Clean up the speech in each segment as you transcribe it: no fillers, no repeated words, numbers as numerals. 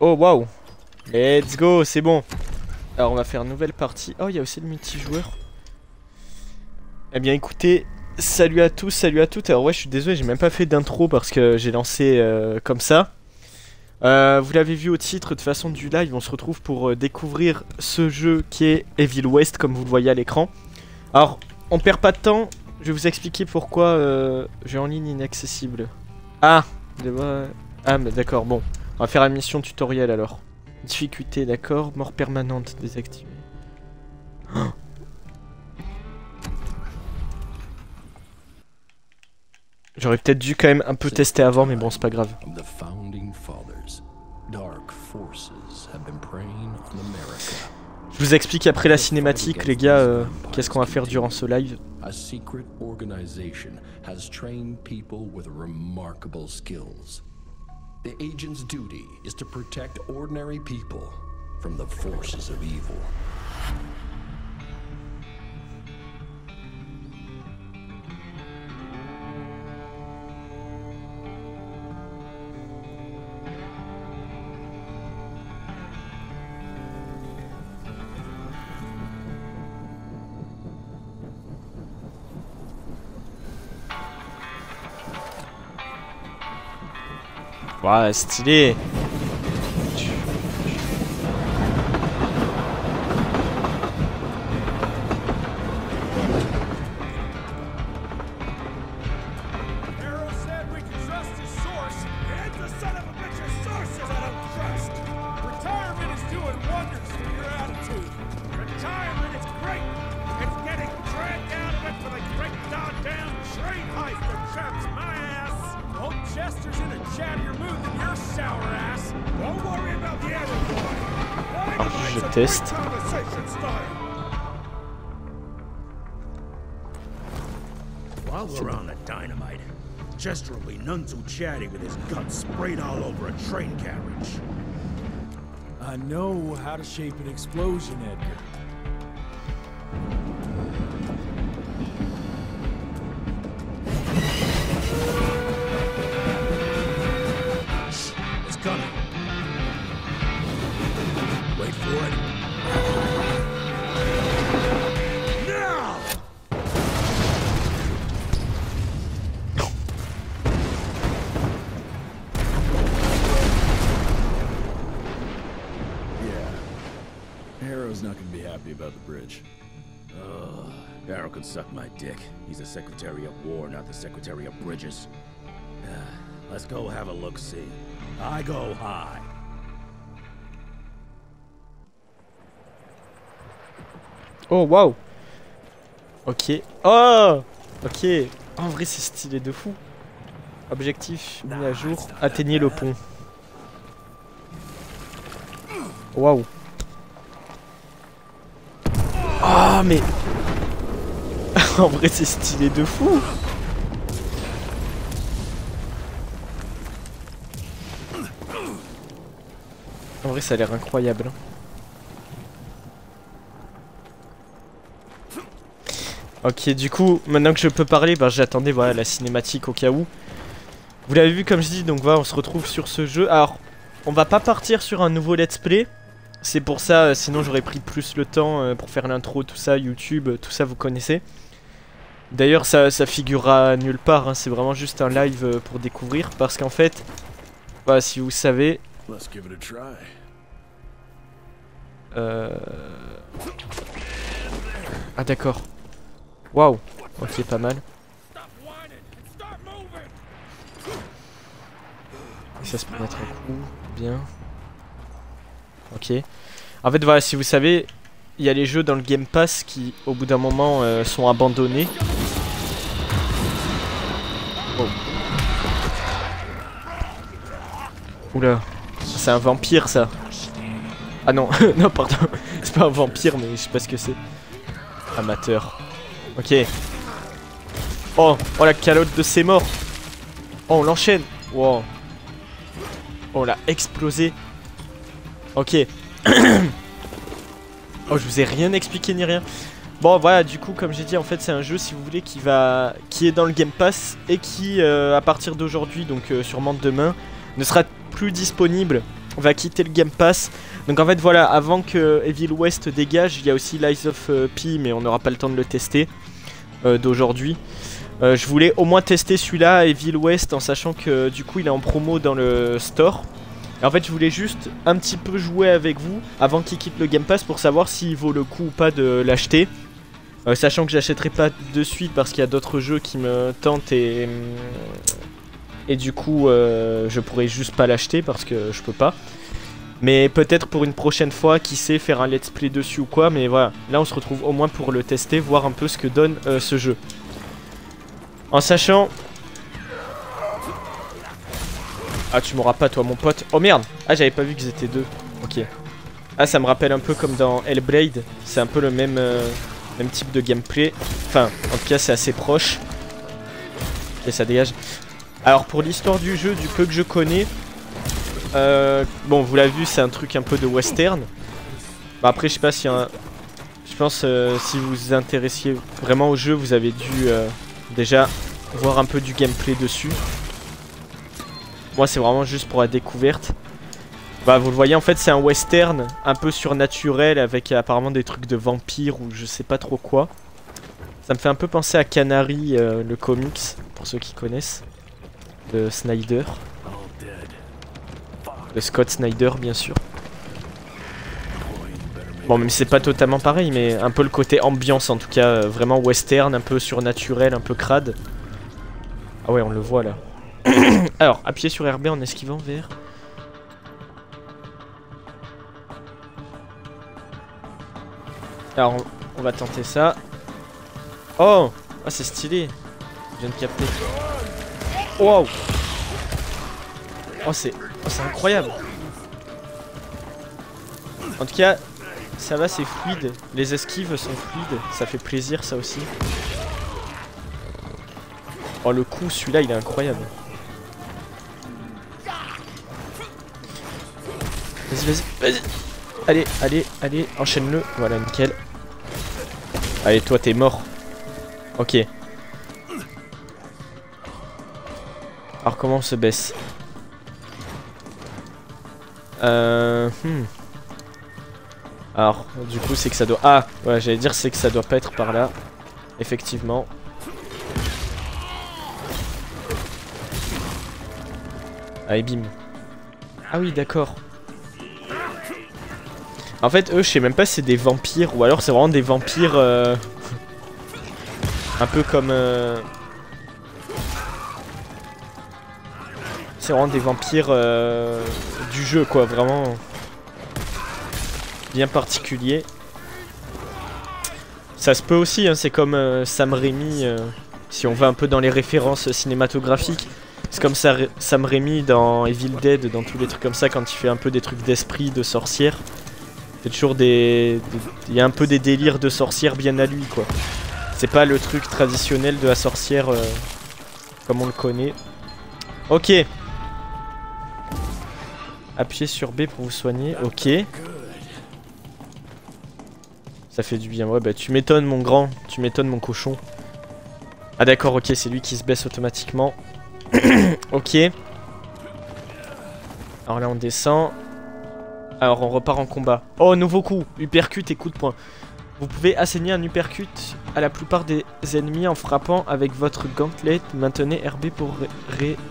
Oh waouh. Let's go, c'est bon. Alors on va faire une nouvelle partie. Oh, il y a aussi le multijoueur. Eh bien écoutez, salut à tous, salut à toutes. Alors ouais, je suis désolé, j'ai même pas fait d'intro parce que j'ai lancé comme ça. Vous l'avez vu au titre, de toute façon du live, on se retrouve pour découvrir ce jeu qui est Evil West, comme vous le voyez à l'écran. Alors, on perd pas de temps, je vais vous expliquer pourquoi jeu en ligne inaccessible. Ah, mais d'accord, bon. On va faire la mission tutoriel alors. Difficulté, d'accord, mort permanente désactivée. Oh. J'aurais peut-être dû quand même un peu tester avant, mais bon, c'est pas grave. Je vous explique après la cinématique, les gars, qu'est-ce qu'on va faire durant ce live. A secret organization has trained people with remarkable skills. The agent's duty is to protect ordinary people from the forces of evil. Ouais, stylé. Je teste. While we're on the dynamite, Chester will be none too chatty with his guts sprayed all over a train carriage. I know how to shape an explosion, Edgar. It's coming. Wait for it. Now! Yeah. Harrow's not gonna be happy about the bridge. Harrow can suck my dick. He's the Secretary of War, not the Secretary of Bridges. Let's go have a look-see. I go high. Oh waouh. Ok. Oh. Ok. En vrai c'est stylé de fou. Objectif mis à jour. Atteignez le pont. Waouh. Ah mais. En vrai c'est stylé de fou. En vrai ça a l'air incroyable. Ok, du coup, maintenant que je peux parler, bah, j'attendais voilà, la cinématique au cas où. Vous l'avez vu comme je dis, donc voilà, on se retrouve sur ce jeu. Alors, on va pas partir sur un nouveau let's play. C'est pour ça, sinon j'aurais pris plus le temps pour faire l'intro, tout ça, YouTube, tout ça vous connaissez. D'ailleurs, ça figurera nulle part, hein, c'est vraiment juste un live pour découvrir. Parce qu'en fait, voilà, si vous savez... Ah d'accord. Waouh, ok, pas mal. Et ça se peut mettre un coup, bien. Ok. En fait, voilà, si vous savez, il y a les jeux dans le Game Pass qui, au bout d'un moment, sont abandonnés. Oh. Oula, c'est un vampire ça. Ah non, non, pardon, c'est pas un vampire, mais je sais pas ce que c'est. Amateur. Ok. Oh, oh la calotte de ses morts. Oh, on l'enchaîne. Wow. Oh, on l'a explosé. Ok. Oh, je vous ai rien expliqué ni rien. Bon, voilà, du coup, comme j'ai dit, en fait, c'est un jeu, si vous voulez, qui est dans le Game Pass et qui, à partir d'aujourd'hui, donc sûrement demain, ne sera plus disponible va quitter le Game Pass. Donc en fait voilà, avant que Evil West dégage, il y a aussi Lies of P, mais on n'aura pas le temps de le tester d'aujourd'hui. Je voulais au moins tester celui-là, Evil West, en sachant que du coup il est en promo dans le store. Et en fait je voulais juste un petit peu jouer avec vous avant qu'il quitte le Game Pass pour savoir s'il vaut le coup ou pas de l'acheter. Sachant que j'achèterai pas de suite parce qu'il y a d'autres jeux qui me tentent et du coup je pourrais juste pas l'acheter parce que je peux pas. Mais peut-être pour une prochaine fois, qui sait, faire un let's play dessus ou quoi. Mais voilà, là on se retrouve au moins pour le tester, voir un peu ce que donne ce jeu. En sachant... Ah, tu m'auras pas toi mon pote. Oh merde. Ah, j'avais pas vu qu'ils étaient deux. Ok. Ah, ça me rappelle un peu comme dans Hellblade. C'est un peu le même type de gameplay. Enfin, en tout cas c'est assez proche. Et ça dégage. Alors pour l'histoire du jeu, du peu que je connais, bon vous l'avez vu, c'est un truc un peu de western. Bah, après je sais pas si je pense si vous vous intéressiez vraiment au jeu, vous avez dû déjà voir un peu du gameplay dessus. Moi c'est vraiment juste pour la découverte. Bah vous le voyez, en fait c'est un western un peu surnaturel avec apparemment des trucs de vampires ou je sais pas trop quoi. Ça me fait un peu penser à Canary, le comics, pour ceux qui connaissent, de Snyder. De Scott Snyder bien sûr. Bon, même si c'est pas totalement pareil, mais un peu le côté ambiance en tout cas, vraiment western, un peu surnaturel, un peu crade. Ah ouais, on le voit là. Alors, appuyez sur RB en esquivant vers... Alors, on va tenter ça. Oh, ah, c'est stylé. Je viens de capter. Wow. Oh, c'est incroyable. En tout cas, ça va, c'est fluide. Les esquives sont fluides. Ça fait plaisir, ça aussi. Oh, le coup, celui-là, il est incroyable. Vas-y, vas-y, vas-y. Allez, allez, allez, enchaîne-le. Voilà, nickel. Allez, toi, t'es mort. Ok. Alors, comment on se baisse? Alors, du coup, c'est que ça doit... Ah, ouais, j'allais dire, c'est que ça doit pas être par là. Effectivement. Allez, bim. Ah oui, d'accord. En fait, eux, je sais même pas si c'est des vampires ou alors c'est vraiment des vampires un peu comme... C'est vraiment des vampires du jeu, quoi, vraiment bien particulier. Ça se peut aussi, hein, c'est comme Sam Raimi, si on va un peu dans les références cinématographiques. C'est comme ça, Sam Raimi dans Evil Dead, dans tous les trucs comme ça, quand il fait un peu des trucs d'esprit, de sorcière. C'est toujours des... Il y a un peu des délires de sorcière bien à lui, quoi. C'est pas le truc traditionnel de la sorcière comme on le connaît. Ok. Appuyez sur B pour vous soigner. Ok. Ça fait du bien. Ouais, bah tu m'étonnes, mon grand. Tu m'étonnes, mon cochon. Ah d'accord, ok, c'est lui qui se baisse automatiquement. Ok. Alors là, on descend. Alors on repart en combat. Oh, nouveau coup, uppercut et coup de poing. Vous pouvez asséner un uppercut à la plupart des ennemis en frappant avec votre gantelet. Maintenez RB pour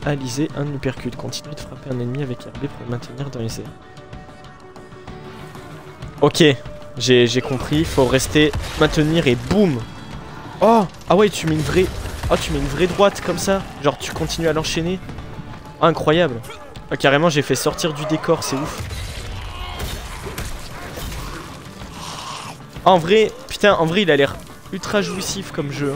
réaliser un uppercut. Continuez de frapper un ennemi avec RB pour le maintenir dans les airs. Ok, j'ai compris. Faut rester, maintenir et boum. Oh, ah ouais, tu mets une vraie... Oh, tu mets une vraie droite comme ça. Genre tu continues à l'enchaîner. Oh, incroyable. Oh, carrément, j'ai fait sortir du décor, c'est ouf. En vrai, putain, en vrai il a l'air ultra jouissif comme jeu.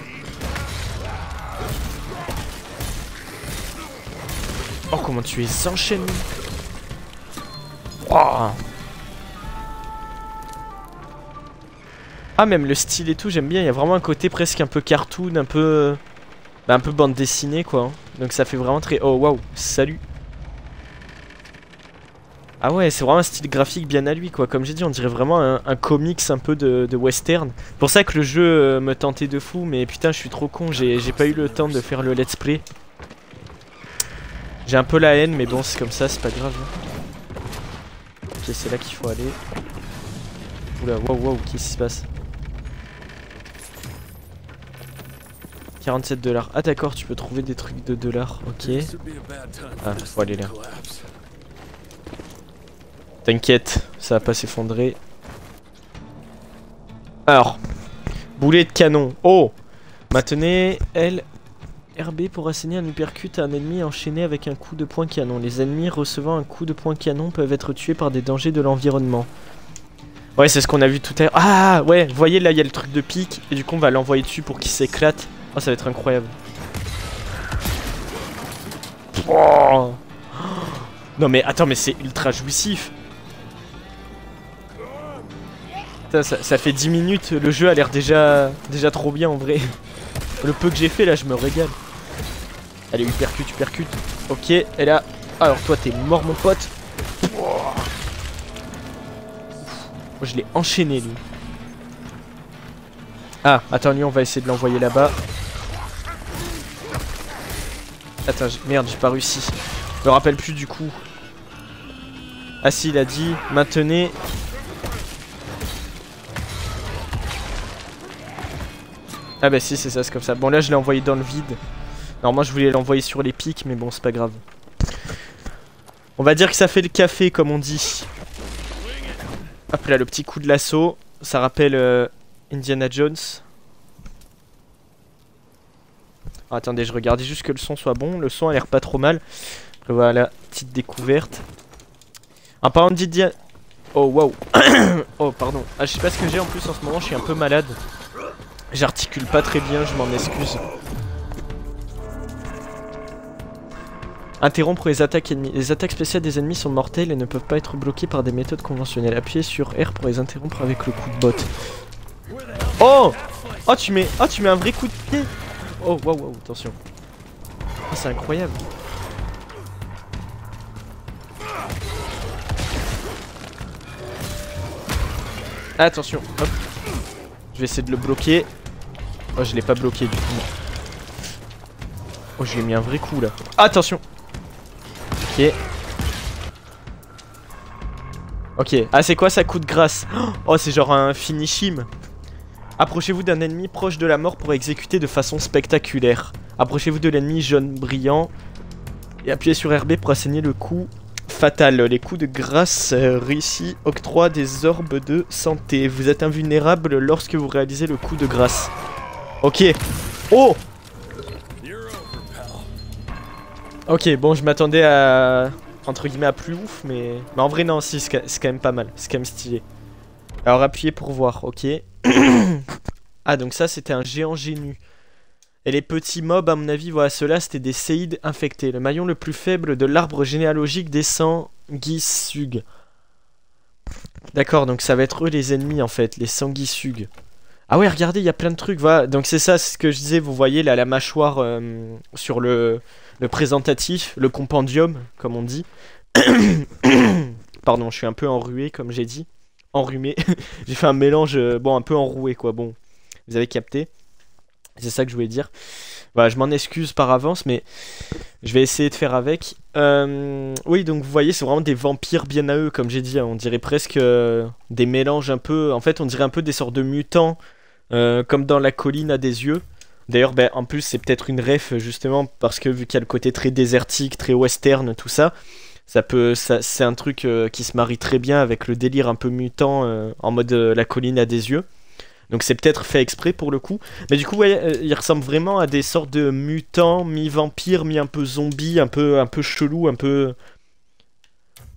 Oh, comment tu es enchaîné. Oh. Ah, même le style et tout, j'aime bien. Il y a vraiment un côté presque un peu cartoon, un peu bande dessinée, quoi. Donc ça fait vraiment très... Oh, waouh, salut. Ah ouais, c'est vraiment un style graphique bien à lui, quoi. Comme j'ai dit, on dirait vraiment un comics un peu de western. C'est pour ça que le jeu me tentait de fou, mais putain, je suis trop con, j'ai pas eu le temps de faire le let's play. J'ai un peu la haine, mais bon, c'est comme ça, c'est pas grave. c'est là qu'il faut aller. Oula, wow, qu'est-ce qui se passe? 47 $. Ah d'accord, tu peux trouver des trucs de dollars, ok. Ah, faut aller là. T'inquiète, ça va pas s'effondrer. Alors, boulet de canon. Oh! Maintenez L, RB pour asséner un uppercut à un ennemi enchaîné avec un coup de poing canon. Les ennemis recevant un coup de poing canon peuvent être tués par des dangers de l'environnement. Ouais, c'est ce qu'on a vu tout à l'heure. Ah, ouais, vous voyez là, il y a le truc de pique. Et du coup, on va l'envoyer dessus pour qu'il s'éclate. Oh, ça va être incroyable. Oh. Non, mais attends, mais c'est ultra jouissif. Putain, ça fait 10 minutes. Le jeu a l'air déjà trop bien en vrai. Le peu que j'ai fait là, je me régale. Allez, uppercut. Ok, et là. Alors, toi, t'es mort, mon pote. Je l'ai enchaîné lui. Ah, attends, lui on va essayer de l'envoyer là-bas. Attends, merde, j'ai pas réussi. Je me rappelle plus du coup. Ah si, il a dit maintenez. Ah bah si, c'est ça, c'est comme ça. Bon là je l'ai envoyé dans le vide. Alors moi je voulais l'envoyer sur les pics, mais bon c'est pas grave. On va dire que ça fait le café comme on dit. Hop là, le petit coup de l'assaut, ça rappelle Indiana Jones. Oh, attendez, je regardais juste que le son soit bon. Le son a l'air pas trop mal. Après, voilà, petite découverte. En parlant d'Indiana... Oh, wow. Oh, pardon. Ah, je sais pas ce que j'ai en plus en ce moment, je suis un peu malade. J'articule pas très bien, je m'en excuse. Interrompre les attaques ennemies. Les attaques spéciales des ennemis sont mortelles et ne peuvent pas être bloquées par des méthodes conventionnelles. Appuyez sur R pour les interrompre avec le coup de botte. Oh! Oh, tu mets un vrai coup de pied! Oh, wow, attention. Oh, c'est incroyable. Ah, attention, hop. Je vais essayer de le bloquer. Oh, je l'ai pas bloqué du coup. Oh, je lui ai mis un vrai coup là. Ah, attention! Ok. Ok. Ah, c'est quoi ça, coup de grâce? Oh, c'est genre un finishim. Approchez-vous d'un ennemi proche de la mort pour exécuter de façon spectaculaire. Approchez-vous de l'ennemi jaune brillant et appuyez sur RB pour asséner le coup fatal. Les coups de grâce réussis octroient des orbes de santé. Vous êtes invulnérable lorsque vous réalisez le coup de grâce. Ok. Oh! Ok, bon, je m'attendais à... entre guillemets à plus ouf, mais en vrai non, si, c'est quand même pas mal, c'est quand même stylé. Alors appuyez pour voir, ok. Ah, donc ça c'était un géant génu. Et les petits mobs, à mon avis, voilà, ceux-là c'était des séides infectés. Le maillon le plus faible de l'arbre généalogique des sanguisugues. D'accord, donc ça va être eux les ennemis en fait, les sanguisugues. Ah ouais, regardez, il y a plein de trucs, voilà. Donc c'est ça, c'est ce que je disais, vous voyez là, la mâchoire sur le présentatif, le compendium, comme on dit. Pardon, je suis un peu enrhumé, comme j'ai dit. Enrhumé. J'ai fait un mélange, bon, un peu enroué, quoi. Bon, vous avez capté. C'est ça que je voulais dire. Voilà, je m'en excuse par avance, mais je vais essayer de faire avec. Oui, donc vous voyez, c'est vraiment des vampires bien à eux, comme j'ai dit. On dirait presque des mélanges un peu... En fait, on dirait un peu des sortes de mutants, comme dans La colline à des yeux. D'ailleurs, ben, en plus, c'est peut-être une ref, justement, parce que vu qu'il y a le côté très désertique, très western, tout ça, c'est un truc qui se marie très bien avec le délire un peu mutant, en mode La colline à des yeux. Donc c'est peut-être fait exprès pour le coup. Mais du coup, ouais, il ressemble vraiment à des sortes de mutants, mi-vampires, mi-un peu zombies, un peu chelou, un peu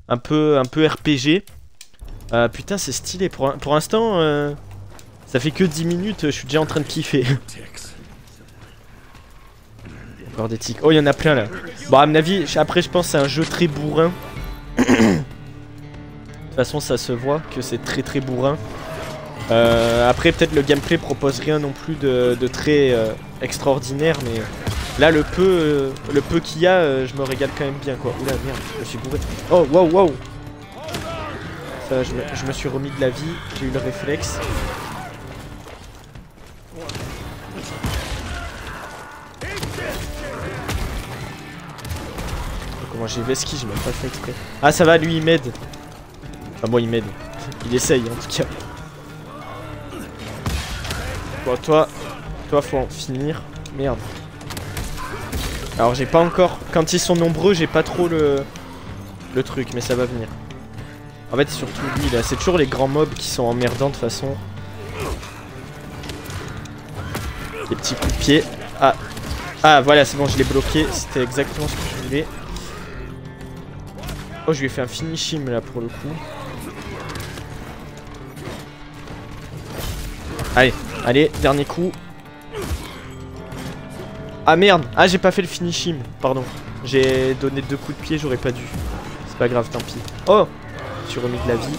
RPG. Putain, c'est stylé. Pour l'instant, ça fait que 10 minutes, je suis déjà en train de kiffer. Encore des tics. Oh, il y en a plein là. Bon, à mon avis, après, je pense que c'est un jeu très bourrin. De toute façon, ça se voit que c'est très très bourrin. Après, peut-être le gameplay propose rien non plus de très extraordinaire, mais là, le peu qu'il y a, je me régale quand même bien, quoi. Oula, merde, je me suis bourré. Oh, wow. Ça, je me suis remis de la vie, j'ai eu le réflexe. Comment j'ai vesquille, j'ai même pas fait exprès. Ah, ça va, lui il m'aide. Enfin moi il m'aide. Il essaye en tout cas. Bon toi faut en finir. Merde. Alors j'ai pas encore... Quand ils sont nombreux j'ai pas trop le truc mais ça va venir. En fait surtout lui là, c'est toujours les grands mobs qui sont emmerdants de toute façon. Les petits coups de pied. Ah voilà c'est bon je l'ai bloqué, c'était exactement ce que je voulais. Oh je lui ai fait un finish him là pour le coup. Allez, dernier coup. Ah merde, ah j'ai pas fait le finish him, pardon. J'ai donné 2 coups de pied, j'aurais pas dû. C'est pas grave, tant pis. Oh, je suis remis de la vie.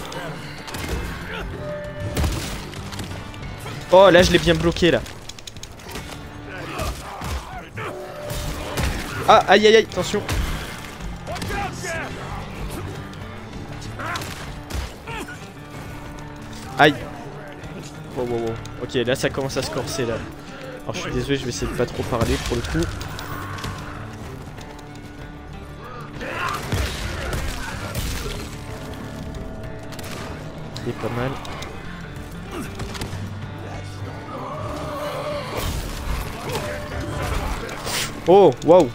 Oh là je l'ai bien bloqué là. Ah aïe aïe aïe, attention. Aïe. Wow. Ok là ça commence à se corser là. Alors je suis désolé, je vais essayer de pas trop parler pour le coup. Il est pas mal. Oh waouh.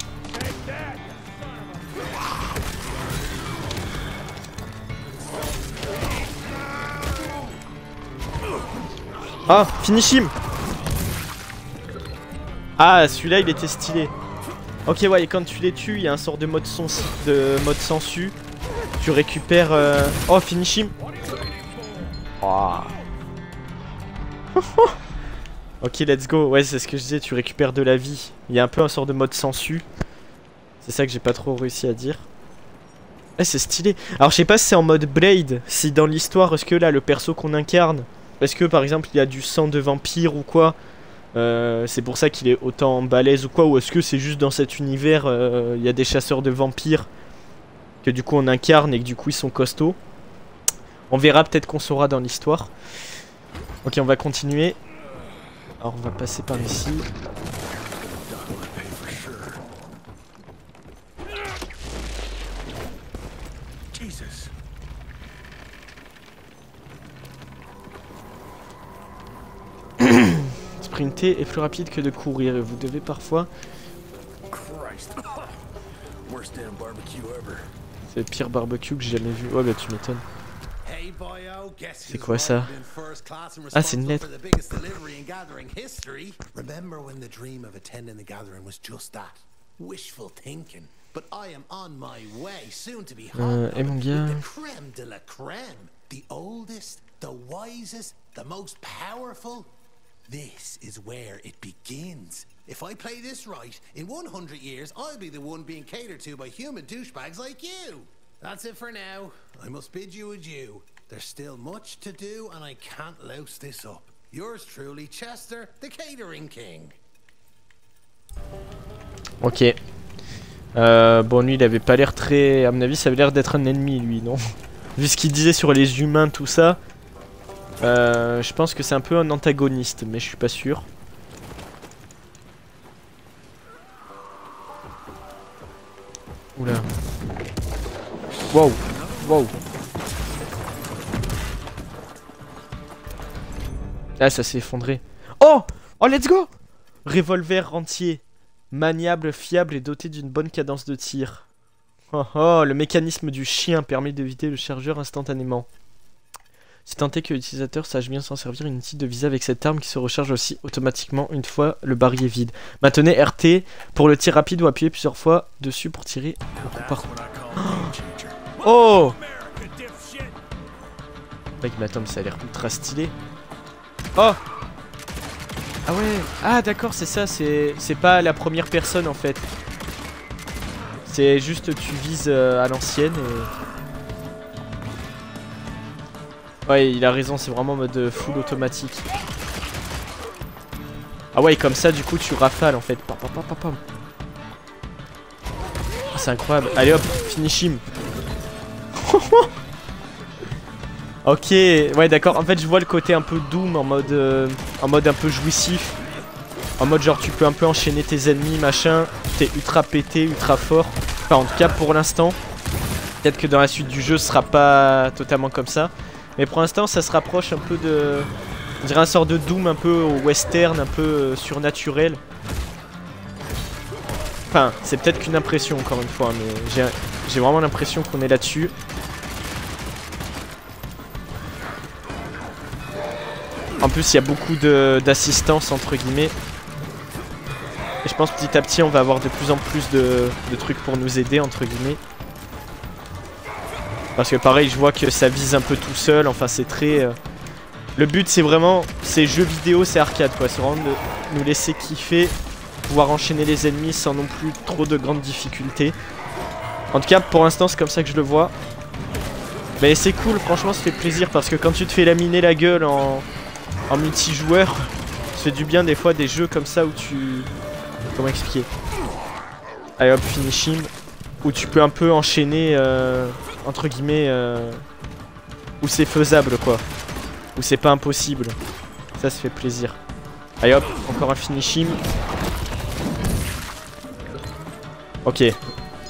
Ah, finish him. Ah, celui-là, il était stylé. Ok, ouais, et quand tu les tues, il y a un sort de mode sensu. Tu récupères... Oh, finish him. Oh. Ok, let's go. Ouais, c'est ce que je disais, tu récupères de la vie. Il y a un peu un sort de mode sensu. C'est ça que j'ai pas trop réussi à dire. Ouais, c'est stylé. Alors, je sais pas si c'est en mode Blade. Si dans l'histoire, est-ce que là, le perso qu'on incarne... Est-ce que par exemple il y a du sang de vampire ou quoi, c'est pour ça qu'il est autant balèze ou quoi, ou est-ce que c'est juste dans cet univers il y a des chasseurs de vampires que du coup on incarne et que du coup ils sont costauds. On verra, peut-être qu'on saura dans l'histoire. Ok, on va continuer. Alors on va passer par ici. Sprinter est plus rapide que de courir et vous devez parfois... C'est le pire barbecue que j'ai jamais vu. Ouais bah tu m'étonnes. C'est quoi ça? Ah c'est une lettre. Et mon gars... This is where it begins. If I play this right, in 100 years, I'll be the one being catered to by human douchebags like you. That's it for now. I must bid you adieu. There's still much to do, and I can't louse this up. Yours truly, Chester, the Catering King. Ok. Bon, lui, il avait pas l'air très... À mon avis, ça avait l'air d'être un ennemi, lui, non? Vu ce qu'il disait sur les humains, tout ça... je pense que c'est un peu un antagoniste, mais je suis pas sûr. Oula. Wow. Ah, ça s'est effondré. Oh, let's go. Revolver entier. Maniable, fiable et doté d'une bonne cadence de tir. Oh, le mécanisme du chien permet d'éviter le chargeur instantanément. Si tant est que l'utilisateur sache bien s'en servir, inutile de viser avec cette arme qui se recharge aussi automatiquement une fois le barillet vide. Maintenez RT pour le tir rapide ou appuyez plusieurs fois dessus pour tirer au coup par coup. Oh mec, mais attends, mais ça a l'air ultra stylé. Oh. Ah ouais. Ah d'accord, c'est ça, c'est pas la première personne en fait. C'est juste tu vises à l'ancienne et... Ouais, il a raison, c'est vraiment en mode full automatique. Ah ouais, comme ça, du coup, tu rafales en fait. Oh, c'est incroyable. Allez hop, finish him. Ok, ouais, d'accord. En fait, je vois le côté un peu Doom en mode un peu jouissif. En mode genre, tu peux un peu enchaîner tes ennemis, machin. T'es ultra pété, ultra fort. Enfin, en tout cas, pour l'instant. Peut-être que dans la suite du jeu, ce sera pas totalement comme ça. Mais pour l'instant, ça se rapproche un peu de... On dirait un sort de Doom un peu au western, un peu surnaturel. Enfin, c'est peut-être qu'une impression encore une fois, mais j'ai vraiment l'impression qu'on est là-dessus. En plus, il y a beaucoup d'assistance entre guillemets. Et je pense petit à petit, on va avoir de plus en plus de trucs pour nous aider entre guillemets. Parce que pareil, je vois que ça vise un peu tout seul. Enfin, c'est très... Le but, c'est vraiment... C'est jeux vidéo, c'est arcade, quoi. C'est vraiment de nous laisser kiffer. Pouvoir enchaîner les ennemis sans non plus trop de grandes difficultés. En tout cas, pour l'instant, c'est comme ça que je le vois. Mais c'est cool, franchement, ça fait plaisir. Parce que quand tu te fais laminer la gueule en multijoueur, ça fait du bien des fois des jeux comme ça où tu... Comment expliquer? Allez hop, finish him. Où tu peux un peu enchaîner... entre guillemets, où c'est faisable quoi, où c'est pas impossible, ça fait plaisir. Allez hop, encore un finish him. Ok,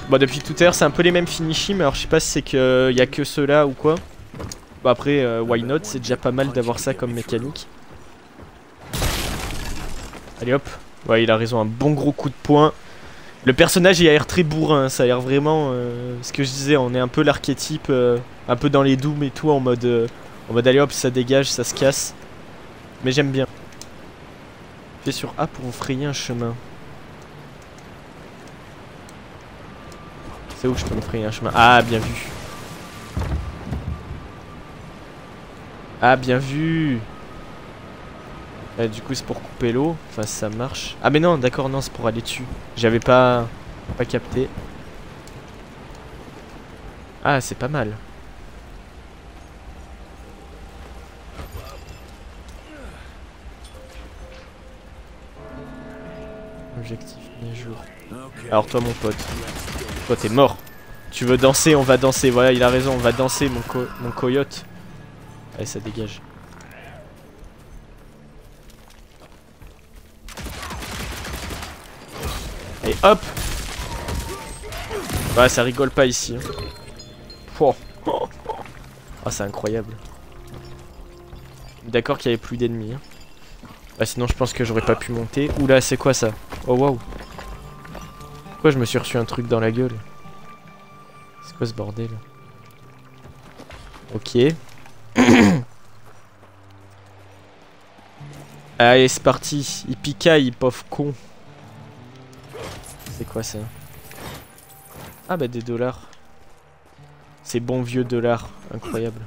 bon depuis tout à l'heure c'est un peu les mêmes finish him, alors je sais pas si c'est qu'il y a que ceux-là ou quoi. Bon après, why not, c'est déjà pas mal d'avoir ça comme mécanique. Allez hop, ouais il a raison, un bon gros coup de poing. Le personnage il a l'air très bourrin, ça a l'air vraiment ce que je disais, on est un peu l'archétype un peu dans les Doom et tout en mode allez hop ça dégage, ça se casse. Mais j'aime bien. Fais sur A pour vous frayer un chemin. C'est où que je peux me frayer un chemin? Ah bien vu. Ah bien vu. Du coup c'est pour couper l'eau, enfin ça marche. Ah mais non d'accord, non c'est pour aller dessus. J'avais pas capté. Ah c'est pas mal. Objectif mis à jour. Alors toi mon pote, toi t'es mort. Tu veux danser, on va danser. Voilà il a raison, on va danser mon coyote. Allez ça dégage. Et hop. Ouais ça rigole pas ici hein. Oh, c'est incroyable. D'accord qu'il y avait plus d'ennemis hein. Bah sinon je pense que j'aurais pas pu monter. Oula c'est quoi ça? Oh waouh. Pourquoi je me suis reçu un truc dans la gueule? C'est quoi ce bordel? Ok. Allez c'est parti. Il picaille pauvre con. C'est quoi ça? Ah bah des dollars. Ces bons vieux dollars, incroyable.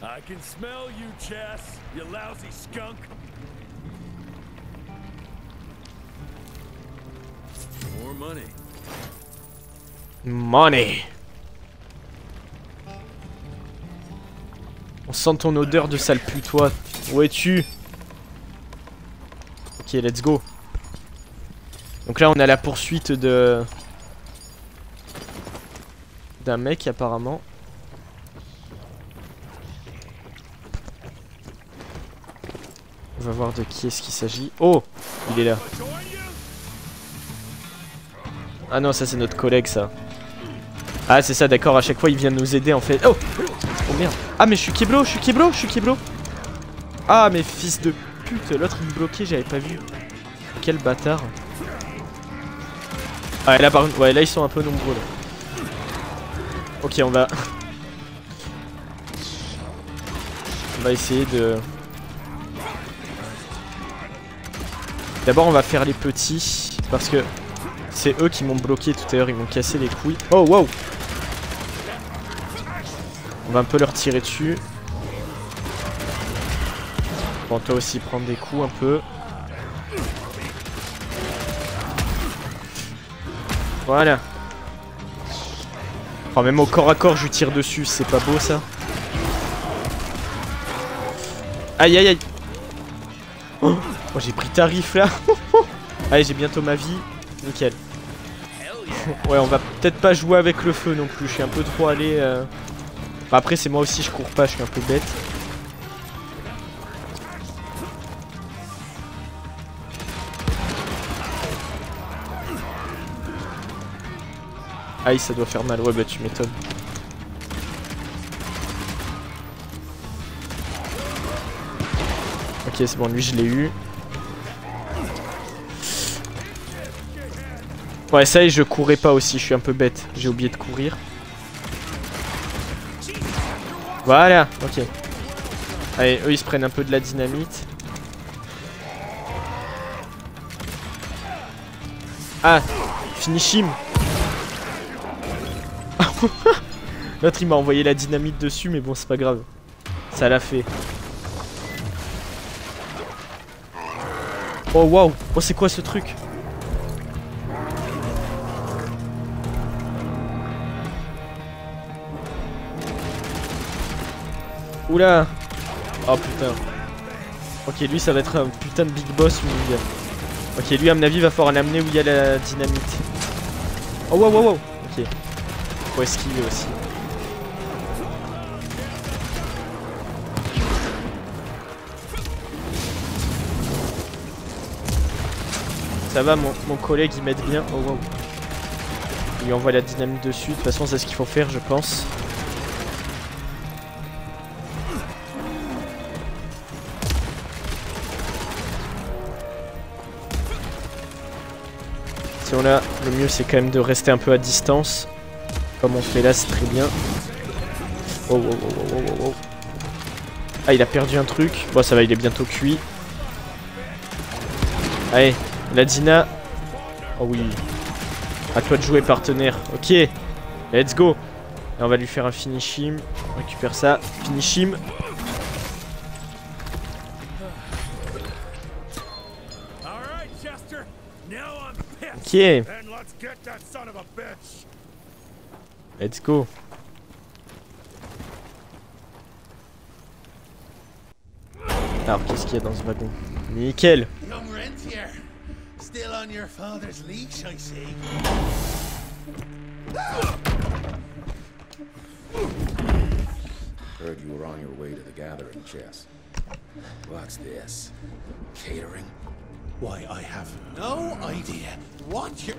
I can smell you, Chess, you lousy skunk. More money. Money. On sent ton odeur de sale putois. Où es-tu? Ok, let's go. Donc là, on est à la poursuite d'un mec apparemment. On va voir de qui est-ce qu'il s'agit. Oh, il est là. Ah non, ça c'est notre collègue ça. Ah c'est ça, d'accord, à chaque fois il vient nous aider en fait. Oh, oh merde. Ah mais je suis Keblo, je suis Keblo, je suis Keblo. Ah mais fils de pute, l'autre il me bloquait, j'avais pas vu. Quel bâtard. Ah là par contre, ouais là ils sont un peu nombreux là. Ok on va... on va essayer de... D'abord on va faire les petits, parce que c'est eux qui m'ont bloqué tout à l'heure, ils m'ont cassé les couilles. Oh wow. On va un peu leur tirer dessus. Bon toi aussi prendre des coups un peu. Voilà. Oh même au corps à corps je lui tire dessus, c'est pas beau ça. Aïe aïe aïe. Oh, oh j'ai pris tarif là. Allez j'ai bientôt ma vie. Nickel. Ouais on va peut-être pas jouer avec le feu non plus, je suis un peu trop allé Enfin, après c'est moi aussi je cours pas, je suis un peu bête. Aïe, ça doit faire mal. Ouais, bah tu m'étonnes. Ok, c'est bon, lui je l'ai eu. Ouais, ça y est, je courais pas aussi, je suis un peu bête. J'ai oublié de courir. Voilà, ok. Allez, eux ils se prennent un peu de la dynamite. Ah, finish him. L'autre il m'a envoyé la dynamite dessus, mais bon, c'est pas grave. Ça l'a fait. Oh waouh, oh c'est quoi ce truc? Oula. Oh putain. Ok, lui ça va être un putain de big boss où il y a... Ok, lui à mon avis va falloir l'amener où il y a la dynamite. Oh wow wow wow. Ok. Faut esquiver aussi. Ça va, mon collègue il m'aide bien. Oh wow. Il lui envoie la dynamite dessus. De toute façon c'est ce qu'il faut faire je pense. Si on a, le mieux c'est quand même de rester un peu à distance. Comme on fait là, c'est très bien. Oh, oh, oh, oh, oh, oh. Ah, il a perdu un truc. Bon, ça va, il est bientôt cuit. Allez, la Dina. Oh oui. À toi de jouer, partenaire. Ok, let's go. Et on va lui faire un finish him. On récupère ça. Finish him. Ok. Let's go. Alors qu'est-ce qu'il y a dans ce wagon? Nickel. Young rentier, still on your father's leash, I see. Heard you were on your way to the gathering, Chess. What's this? Catering? Why, I have no idea what you're...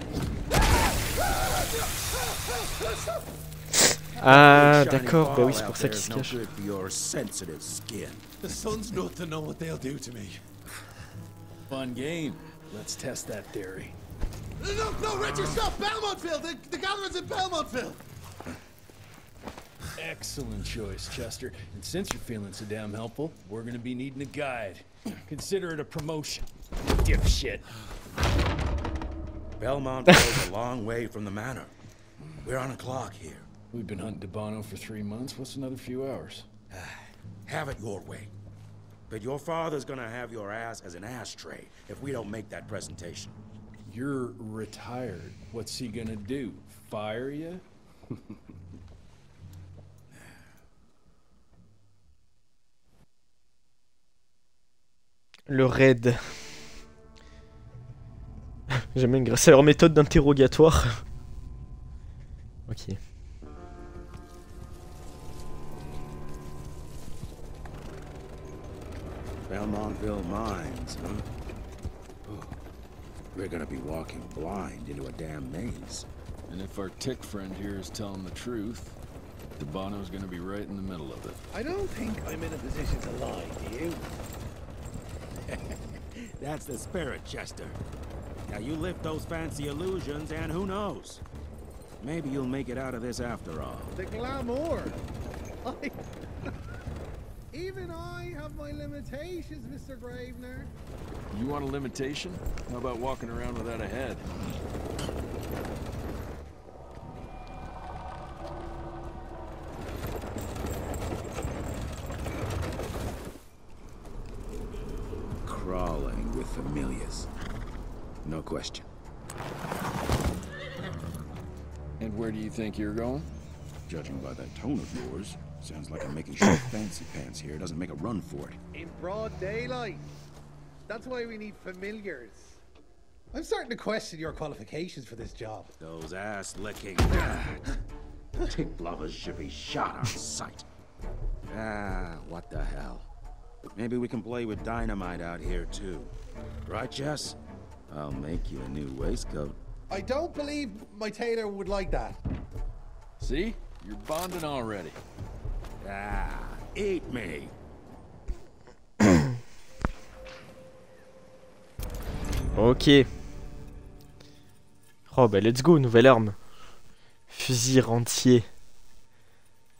Ah d'accord, bah oui c'est pour ça qu'il se cache. The sun's not to know what they'll do to me. Fun game. Let's test that theory. No, Richard, stop! Belmontville! The gathering's in Belmontville! Excellent choice, Chester. And since you're feeling so damn helpful, we're gonna be needing a guide. Consider it a promotion. Dipshit. Belmontville's a long way from the manor. We're on a clock here. We've been hunting Debano for 3 months. What's another few hours? Have it your way. But your father's gonna have your ass as an ashtray if we don't make that presentation. You're retired. What's he gonna do? Fire you? Le raid. J'aime bien grâce à leur méthode d'interrogatoire. Ok. Belmontville Mines, huh? Oh, we're gonna be walking blind into a damn maze. And if our tick friend here is telling the truth, Debano's gonna be right in the middle of it. I don't think I'm in a position to lie, do you? That's the spirit, Chester. Now you lift those fancy illusions and who knows? Maybe you'll make it out of this after all. The glamour! Even I have my limitations, Mr. Gravener. You want a limitation? How about walking around without a head? Crawling with familiars. No question. And where do you think you're going? Judging by that tone of yours, sounds like I'm making sure Fancy Pants here doesn't make a run for it. In broad daylight. That's why we need familiars. I'm starting to question your qualifications for this job. Those ass-licking tick lovers should be shot on sight. Ah, what the hell. Maybe we can play with dynamite out here too. Right, Jess? I'll make you a new waistcoat. I don't believe my tailor would like that. See? You're bonding already. Ah, eat me. Ok. Oh bah let's go, nouvelle arme. Fusil rentier.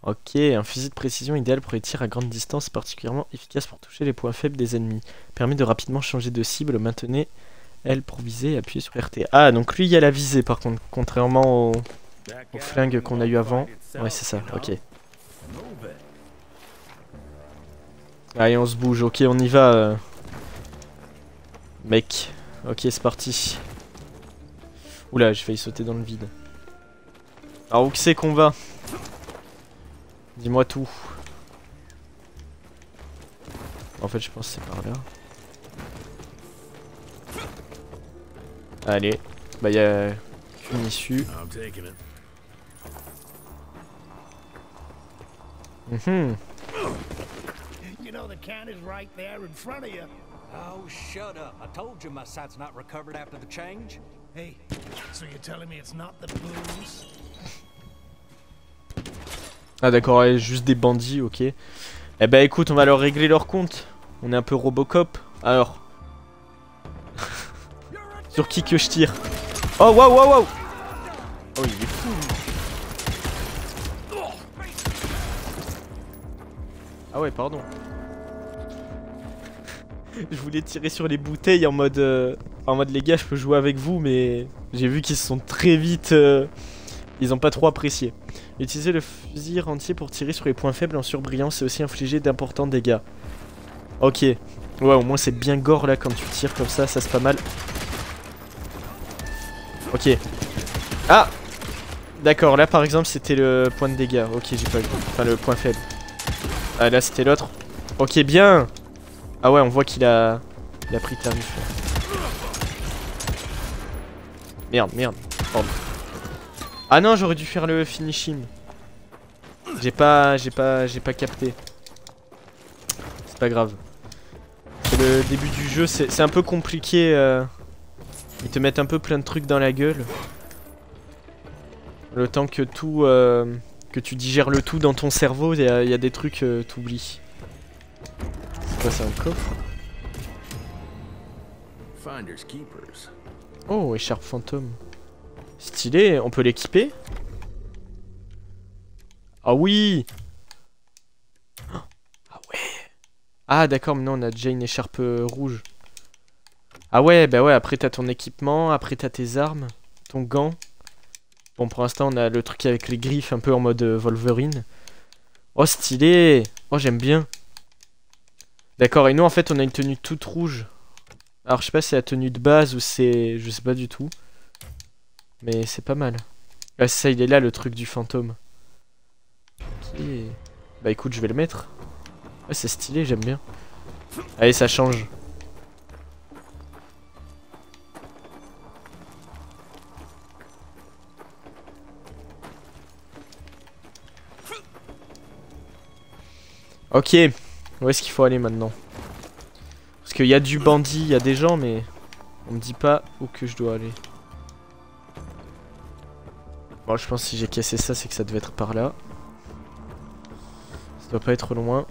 Ok, un fusil de précision idéal pour les tirs à grande distance, particulièrement efficace pour toucher les points faibles des ennemis. Permet de rapidement changer de cible, maintenez L pour viser et appuyez sur RT. Ah, donc lui il y a la visée par contre, contrairement au flingue qu'on a eu avant. Ouais c'est ça, ok. Allez on se bouge, ok on y va mec. Ok c'est parti. Oula j'ai failli sauter dans le vide. Alors où que c'est qu'on va? Dis-moi tout. En fait je pense que c'est par là. Allez. Bah y'a qu'une issue. You know the can is right there in front of you. Oh, shut up. I told you my sight's not recovered after the change. Hey, so you're telling me it's not the booze? Ah d'accord, ouais, juste des bandits, ok. Eh bah écoute, on va leur régler leur compte. On est un peu Robocop. Alors. Sur qui que je tire? Oh waouh waouh waouh. Oh il est fou. Ah ouais pardon. Je voulais tirer sur les bouteilles en mode les gars je peux jouer avec vous, mais j'ai vu qu'ils se sont très vite ils ont pas trop apprécié. Utiliser le fusil rentier pour tirer sur les points faibles en surbrillance et aussi infliger d'importants dégâts. Ok. Ouais au moins c'est bien gore là quand tu tires comme ça c'est pas mal. Ok. Ah. D'accord là par exemple c'était le point de dégâts. Ok j'ai pas vu. Enfin le point faible. Ah là c'était l'autre. Ok bien. Ah ouais on voit qu'il a pris tarif. Merde merde. Pardon. Ah non j'aurais dû faire le finishing. J'ai pas capté. C'est pas grave. C'est le début du jeu, c'est un peu compliqué. Ils te mettent un peu plein de trucs dans la gueule. Le temps que tout que tu digères le tout dans ton cerveau, il y a des trucs t'oublies. C'est quoi, c'est un coffre? Finders keepers. Oh, écharpe fantôme. Stylé, on peut l'équiper? Ah oui! Ah ouais! Ah d'accord, maintenant on a déjà une écharpe rouge. Ah ouais, bah ouais, après t'as ton équipement, après t'as tes armes, ton gant. Bon, pour l'instant on a le truc avec les griffes un peu en mode Wolverine. Oh, stylé! Oh, j'aime bien. D'accord, et nous en fait on a une tenue toute rouge. Alors je sais pas si c'est la tenue de base ou c'est... Je sais pas du tout. Mais c'est pas mal. Ah c'est ça, il est là le truc du fantôme. Ok. Bah écoute, je vais le mettre. Ouais, c'est stylé, j'aime bien. Allez, ça change. Ok. Où est-ce qu'il faut aller maintenant? Parce qu'il y a du bandit, il y a des gens, mais on me dit pas où que je dois aller. Bon, je pense que si j'ai cassé ça, c'est que ça devait être par là. Ça doit pas être loin.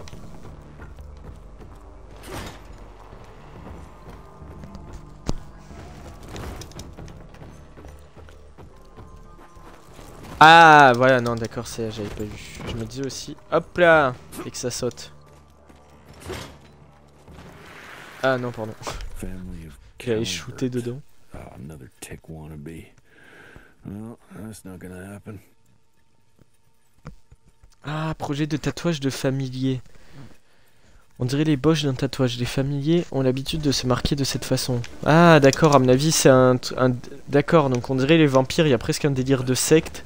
Ah, voilà, non, d'accord, j'avais pas vu. Je me disais aussi, hop là, et que ça saute. Ah non, pardon. J'avais shooté dedans. Ah, projet de tatouage de familier. On dirait les boches d'un tatouage. Les familiers ont l'habitude de se marquer de cette façon. Ah, d'accord, à mon avis, c'est un... D'accord, donc on dirait les vampires, il y a presque un délire de secte.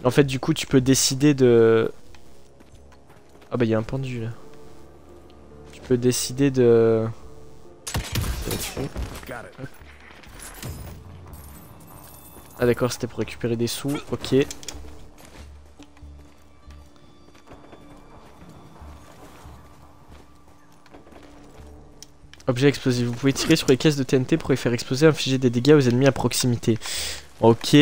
En fait, du coup, tu peux décider de... Ah bah, il y a un pendu, là. Tu peux décider de... Ah d'accord, c'était pour récupérer des sous, ok. Objet explosif, vous pouvez tirer sur les caisses de TNT pour les faire exploser et infliger des dégâts aux ennemis à proximité. Ok.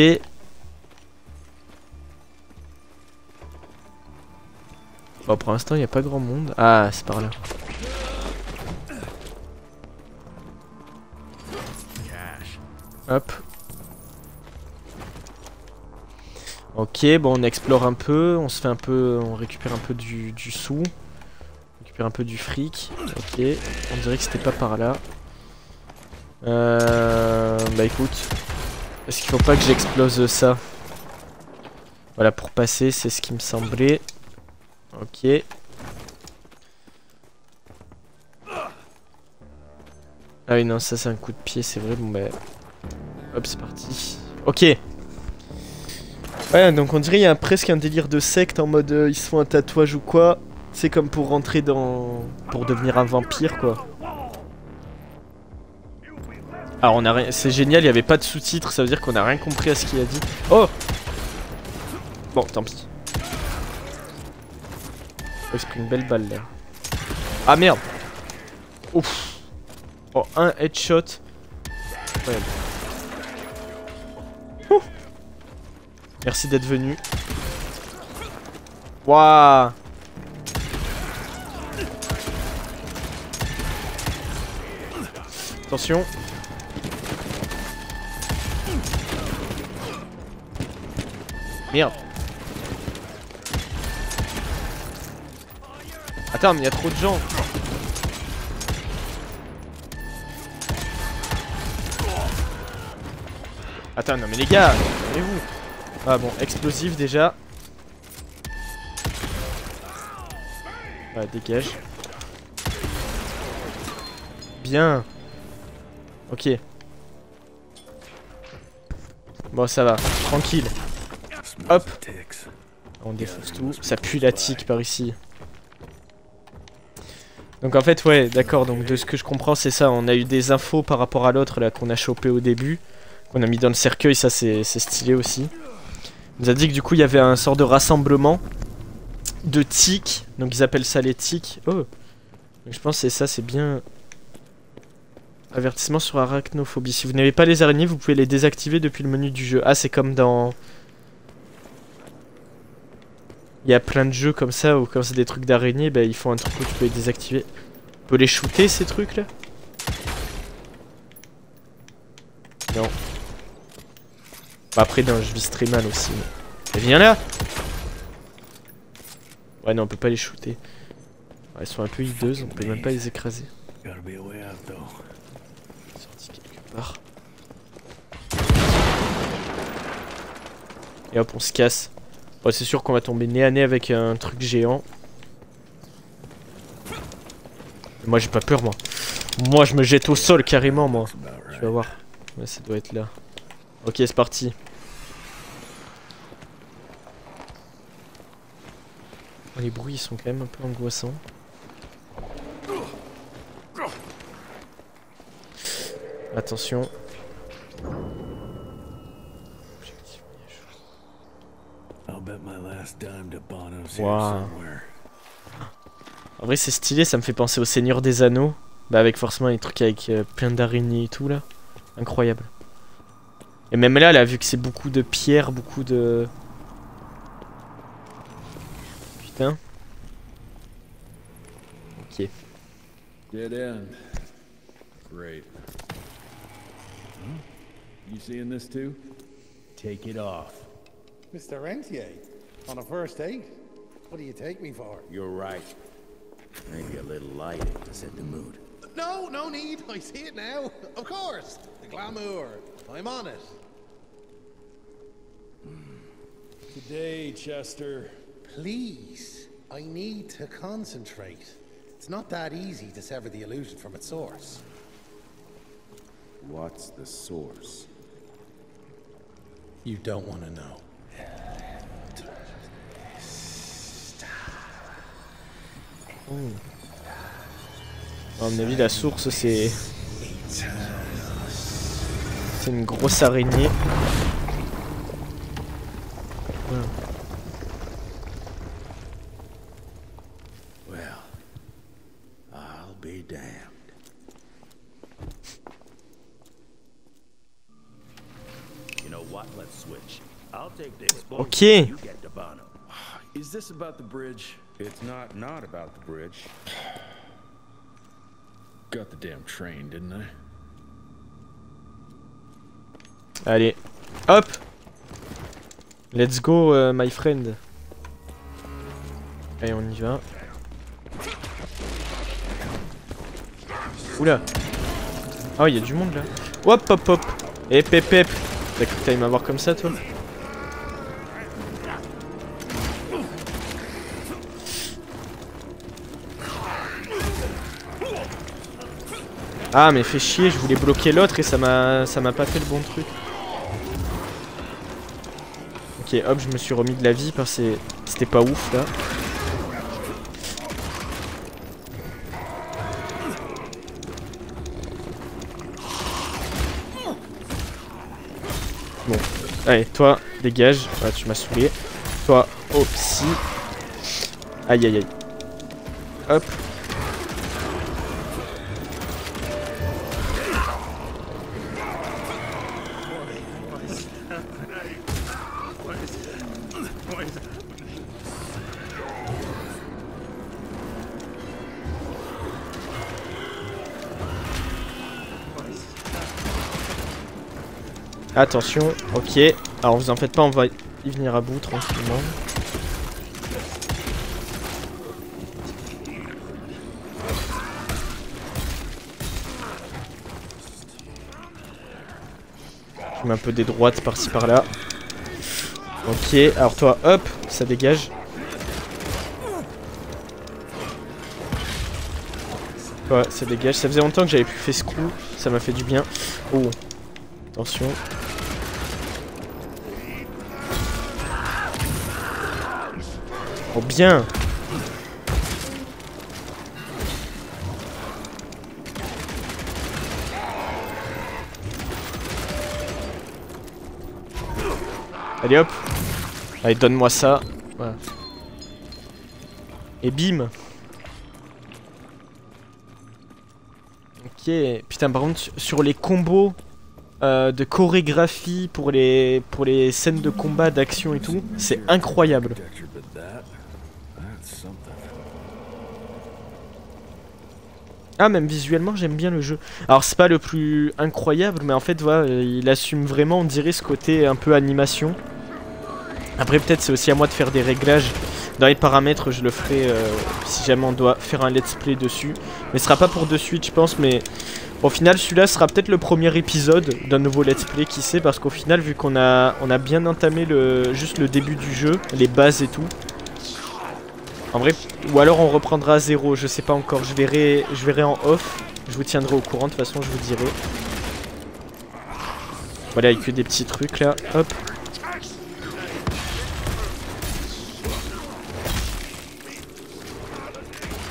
Bon, pour l'instant, il n'y a pas grand monde. Ah, c'est par là. Hop. Ok, bon, on explore un peu. On se fait un peu. On récupère un peu du sous. On récupère un peu du fric. Ok. On dirait que c'était pas par là. Bah écoute. Est-ce qu'il faut pas que j'explose ça? Voilà, pour passer, c'est ce qui me semblait. Ok. Ah oui, non, ça c'est un coup de pied, c'est vrai. Bon, bah. Hop, c'est parti. Ok. Ouais, donc on dirait qu'il y a presque un délire de secte en mode ils se font un tatouage ou quoi. C'est comme pour rentrer dans. Pour devenir un vampire, quoi. Alors, on a rien. C'est génial, il n'y avait pas de sous-titres, ça veut dire qu'on a rien compris à ce qu'il a dit. Oh! Bon, tant pis. Oh, il se pris une belle balle là. Ah merde! Ouf! Oh, un headshot. Ouais. Merci d'être venu. Waouh! Attention. Merde. Attends, mais il y a trop de gens. Attends, non mais les gars, calmez-vous. Ah bon, explosif déjà. Ouais, dégage. Bien. Ok. Bon, ça va, tranquille. Hop. On défonce tout. Ça pue la tique par ici. Donc en fait, ouais, d'accord. Donc de ce que je comprends, c'est ça. On a eu des infos par rapport à l'autre là qu'on a chopé au début. Qu'on a mis dans le cercueil, ça c'est stylé aussi. On nous a dit que du coup il y avait un sort de rassemblement de tiques. Donc ils appellent ça les tiques. Oh. Donc je pense que c'est ça, c'est bien. Avertissement sur arachnophobie. Si vous n'avez pas les araignées, vous pouvez les désactiver depuis le menu du jeu. Ah, c'est comme dans... Il y a plein de jeux comme ça où quand c'est des trucs d'araignées, bah, ils font un truc où tu peux les désactiver. On peut les shooter ces trucs là? Non. Bah, après, non, je vis très mal aussi. Mais viens là! Ouais, non, on peut pas les shooter. Ouais, elles sont un peu hideuses, on peut même pas les écraser. Sorti quelque part. Et hop, on se casse. Oh, c'est sûr qu'on va tomber nez à nez avec un truc géant. Moi, j'ai pas peur, moi. Moi, je me jette au sol carrément, moi. Tu vas voir. Ouais, ça doit être là. Ok, c'est parti. Oh, les bruits, ils sont quand même un peu angoissants. Attention. Wow. En vrai c'est stylé, ça me fait penser au Seigneur des Anneaux. Bah avec forcément les trucs avec plein d'araignées et tout là. Incroyable. Et même là, vu que c'est beaucoup de pierres, beaucoup de... Putain. Ok. Dead end. Great. You seeing this too? Take it off. Mr. Rentier, on a first date? What do you take me for? You're right. Maybe a little light to set the mood. No, no need. I see it now. Of course. The glamour. I'm on it. Today, Chester. Please. I need to concentrate. It's not that easy to sever the illusion from its source. What's the source? You don't want to know. À mon avis, la source, c'est une grosse araignée. Voilà. Well, I'll be damned. You know what? Let's switch. I'll take the explosion. Ok. You get the Bono. Is this about the bridge? It's not about the bridge. Got the damn train, didn't I? Allez, hop. Let's go, my friend. Allez, on y va. Oula. Oh, il y a du monde là. Hop, hop, hop. Hep, hep, hep. T'as cru que t'allais m'avoir comme ça, toi? Ah, mais fait chier, je voulais bloquer l'autre et ça m'a pas fait le bon truc. Ok, hop, je me suis remis de la vie parce que c'était pas ouf là. Bon, allez, toi, dégage. Ah, tu m'as saoulé. Toi, oh, si. Aïe, aïe, aïe. Hop. Attention, ok. Alors vous en faites pas, on va y venir à bout tranquillement. Je mets un peu des droites par-ci par-là. Ok, alors toi, hop, ça dégage. Ouais, ça dégage. Ça faisait longtemps que j'avais plus fait ce coup. Ça m'a fait du bien. Oh, attention. Oh bien. Allez hop. Allez, donne-moi ça. Voilà. Et bim. Ok. Putain, par contre, sur les combos de chorégraphie pour les scènes de combat, d'action et tout, c'est incroyable. Ah, même visuellement j'aime bien le jeu. Alors c'est pas le plus incroyable, mais en fait voilà, il assume vraiment, on dirait, ce côté un peu animation. Après peut-être c'est aussi à moi de faire des réglages dans les paramètres, je le ferai si jamais on doit faire un let's play dessus. Mais ce sera pas pour de suite je pense, mais au final celui-là sera peut-être le premier épisode d'un nouveau let's play, qui sait, parce qu'au final vu qu'on a bien entamé juste le début du jeu, les bases et tout. En vrai, ou alors on reprendra à zéro, je sais pas encore, je verrai en off, je vous tiendrai au courant, de toute façon je vous dirai. Voilà, il y a que des petits trucs là, hop.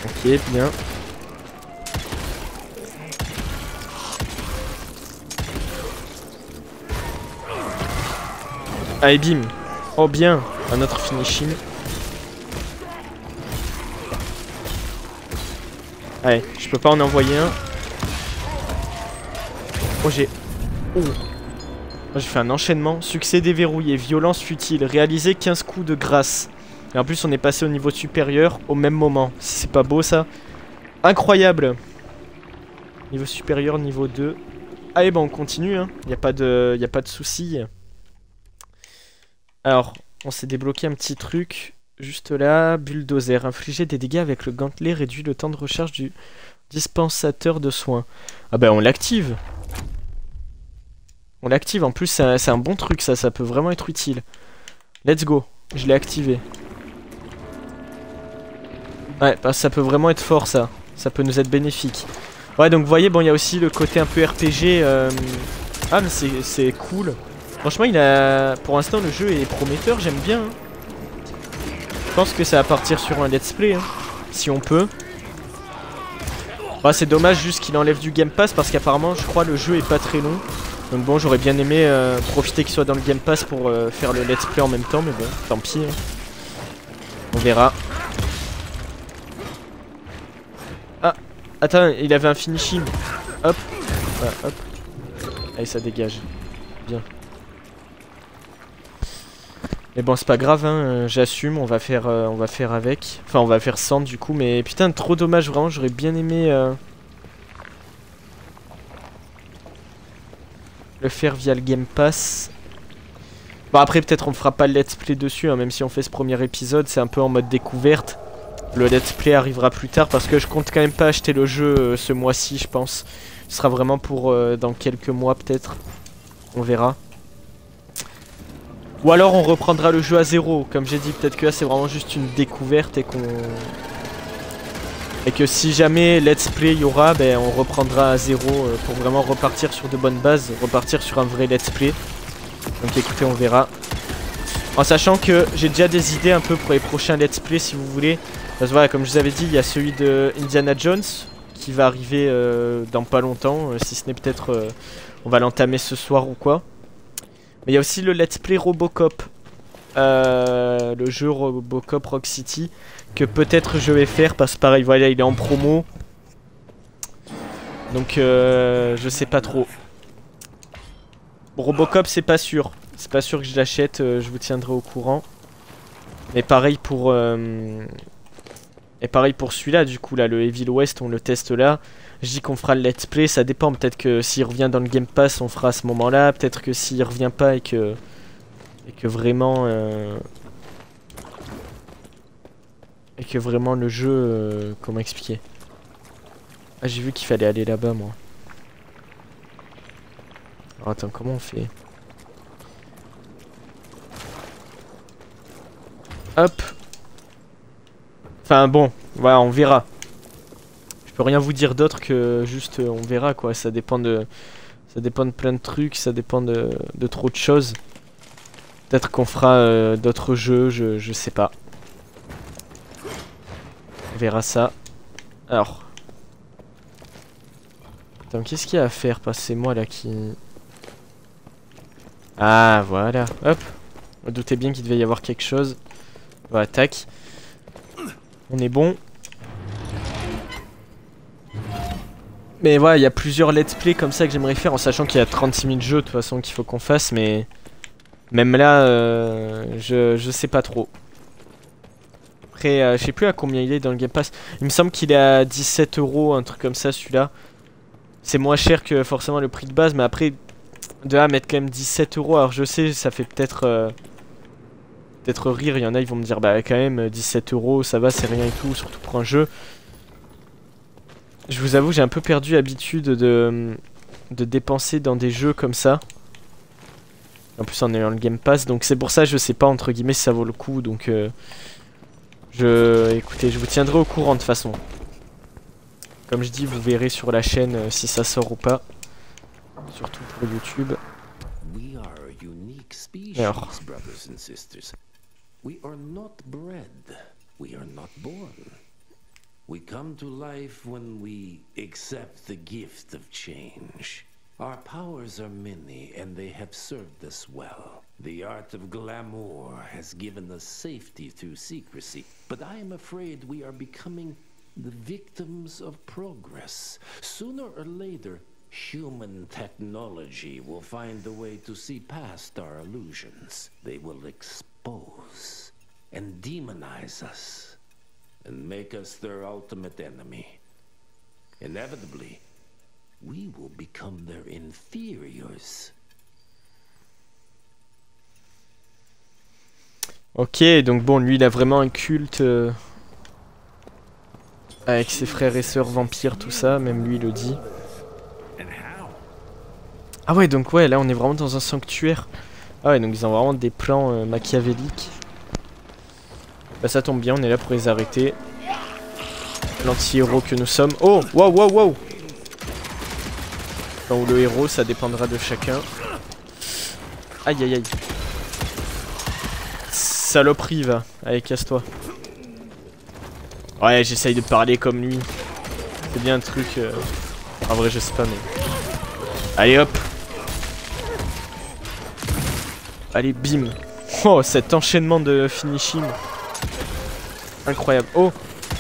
Ok, bien. Allez, bim. Oh bien, un autre finishing. Allez, je peux pas en envoyer un. Oh, j'ai fait un enchaînement. Succès déverrouillé, violence futile, réaliser 15 coups de grâce. Et en plus on est passé au niveau supérieur au même moment. C'est pas beau ça? Incroyable. Niveau supérieur, niveau 2. Allez, bah on continue, hein. Y a pas de soucis. Alors, on s'est débloqué un petit truc. Juste là, bulldozer. Infliger des dégâts avec le gantelet réduit le temps de recharge du dispensateur de soins. Ah bah on l'active. On l'active, en plus c'est un bon truc ça peut vraiment être utile. Let's go, je l'ai activé. Ouais, bah ça peut vraiment être fort ça. Ça peut nous être bénéfique. Ouais, donc vous voyez, bon il y a aussi le côté un peu RPG. Ah mais c'est cool. Franchement pour l'instant le jeu est prometteur, j'aime bien, hein. Je pense que ça va partir sur un let's play, hein, si on peut. Bah, c'est dommage juste qu'il enlève du Game Pass, parce qu'apparemment je crois le jeu est pas très long. Donc bon, j'aurais bien aimé profiter qu'il soit dans le Game Pass pour faire le let's play en même temps, mais bon, tant pis, hein. On verra. Ah, attends, il avait un finishing. Hop, voilà, hop. Allez, ça dégage. Bien. Mais bon, c'est pas grave, hein, j'assume, on va faire avec. Enfin, on va faire sans du coup, mais putain, trop dommage, vraiment, j'aurais bien aimé le faire via le Game Pass. Bon, après, peut-être on fera pas le let's play dessus, hein, même si on fait ce premier épisode, c'est un peu en mode découverte. Le let's play arrivera plus tard parce que je compte quand même pas acheter le jeu ce mois-ci, je pense. Ce sera vraiment pour dans quelques mois, peut-être. On verra. Ou alors on reprendra le jeu à zéro, comme j'ai dit, peut-être que là c'est vraiment juste une découverte et que si jamais let's play il y aura, ben on reprendra à zéro pour vraiment repartir sur de bonnes bases, repartir sur un vrai let's play. Donc écoutez, on verra. En sachant que j'ai déjà des idées un peu pour les prochains let's play si vous voulez. Parce que voilà, comme je vous avais dit, il y a celui de Indiana Jones qui va arriver dans pas longtemps, si ce n'est peut-être on va l'entamer ce soir ou quoi. Mais il y a aussi le let's play Robocop, le jeu Robocop Rock City, que peut-être je vais faire parce que pareil, voilà, il est en promo. Donc je sais pas trop. Robocop c'est pas sûr que je l'achète, je vous tiendrai au courant. Mais pareil pour celui-là, du coup là, le Evil West, on le teste là. Je dis qu'on fera le let's play, ça dépend, peut-être que s'il revient dans le Game Pass on fera à ce moment là, peut-être que s'il revient pas et que vraiment le jeu, comment expliquer? Ah, j'ai vu qu'il fallait aller là-bas moi. Alors, attends, comment on fait? Hop. Enfin bon, voilà, on verra. Je peux rien vous dire d'autre que juste on verra quoi, ça dépend de plein de trucs, ça dépend de trop de choses. Peut-être qu'on fera d'autres jeux, je sais pas. On verra ça. Alors. Attends, qu'est-ce qu'il y a à faire? Parce que c'est moi là qui... Ah voilà, hop. On doutait bien qu'il devait y avoir quelque chose. Voilà, tac. On est bon. Mais voilà, il y a plusieurs let's play comme ça que j'aimerais faire en sachant qu'il y a 36 000 jeux de toute façon qu'il faut qu'on fasse, mais même là, je sais pas trop. Après, je sais plus à combien il est dans le Game Pass. Il me semble qu'il est à 17 €, un truc comme ça celui-là. C'est moins cher que forcément le prix de base, mais après, de là à mettre quand même 17 €, alors je sais, ça fait peut-être rire, il y en a ils vont me dire bah quand même 17 € ça va, c'est rien et tout, surtout pour un jeu. Je vous avoue, j'ai un peu perdu l'habitude de dépenser dans des jeux comme ça. En plus en ayant le Game Pass, donc c'est pour ça je sais pas entre guillemets si ça vaut le coup, donc écoutez, je vous tiendrai au courant de toute façon. Comme je dis, vous verrez sur la chaîne si ça sort ou pas. Surtout pour YouTube. We are a unique species, Alors. brothers and sisters. We are not bred. We are not born. We come to life when we accept the gift of change. Our powers are many, and they have served us well. The art of glamour has given us safety through secrecy, but I am afraid we are becoming the victims of progress. Sooner or later, human technology will find a way to see past our illusions. They will expose and demonize us and make us their ultimate enemy. Inevitably, we will become their inferiors. Ok, donc bon, lui il a vraiment un culte avec ses frères et sœurs vampires, tout ça, même lui il le dit. Ah ouais, donc ouais, là on est vraiment dans un sanctuaire. Ah ouais, donc ils ont vraiment des plans machiavéliques. Bah ça tombe bien, on est là pour les arrêter. L'anti-héros que nous sommes. Oh, wow, wow, wow. Enfin, ou le héros, ça dépendra de chacun. Aïe, aïe, aïe. Saloperie, va. Allez, casse-toi. Ouais, j'essaye de parler comme lui. C'est bien un truc... En vrai, je sais pas, mais... Allez, hop. Allez, bim. Oh, cet enchaînement de finishing. Incroyable. Oh,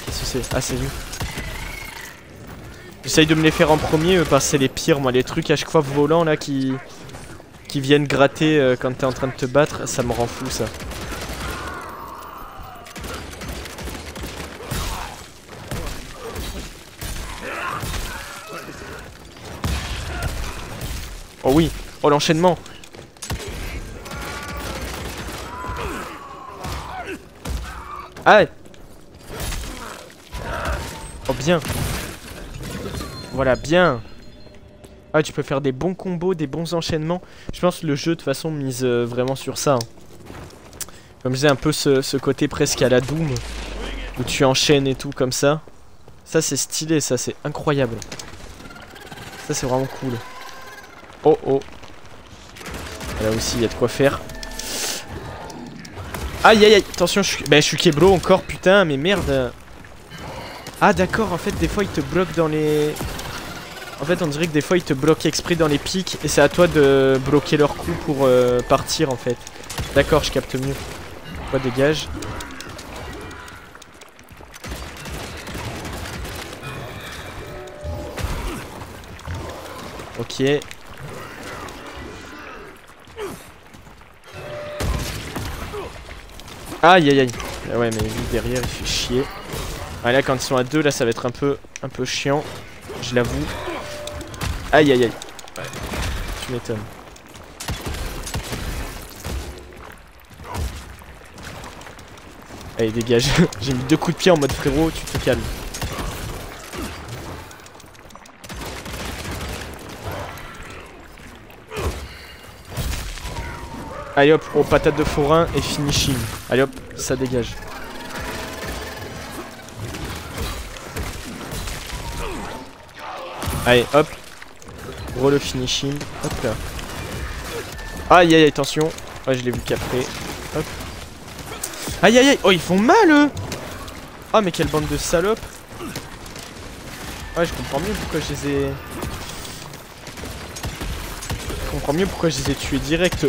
qu'est-ce que c'est? Ah, c'est lui. J'essaye de me les faire en premier parce que c'est les pires, moi. Les trucs à chaque fois volants là qui viennent gratter quand t'es en train de te battre, ça me rend fou ça. Oh oui. Oh l'enchaînement. Ah. Oh bien. Voilà, bien. Ah, tu peux faire des bons combos, des bons enchaînements. Je pense que le jeu de toute façon mise vraiment sur ça. Hein. Comme je disais, un peu ce côté presque à la Doom. Où tu enchaînes et tout comme ça. Ça c'est stylé, ça c'est incroyable. Ça c'est vraiment cool. Oh oh. Là aussi il y a de quoi faire. Aïe aïe aïe, attention, je suis Keblo encore, putain, mais merde. Ah d'accord, en fait des fois il te bloque dans les... En fait on dirait que des fois ils te bloquent exprès dans les pics. Et c'est à toi de bloquer leur coup pour partir en fait. D'accord, je capte mieux. Quoi, dégage. Ok. Aïe aïe aïe. Ah ouais mais lui derrière il fait chier. Ah là quand ils sont à deux là ça va être un peu chiant. Je l'avoue. Aïe aïe aïe. Ouais. Tu m'étonnes. Allez dégage. J'ai mis 2 coups de pied en mode frérot, tu te calmes. Allez hop, oh, patate de forain et finishing. Allez hop, ça dégage. Allez hop. Gros le finishing. Hop là. Aïe aïe aïe, attention. Ouais, je l'ai vu qu'après. Hop. Aïe aïe aïe. Oh, ils font mal eux. Oh, mais quelle bande de salopes. Ouais, je comprends mieux pourquoi je les ai... Je comprends mieux pourquoi je les ai tués direct.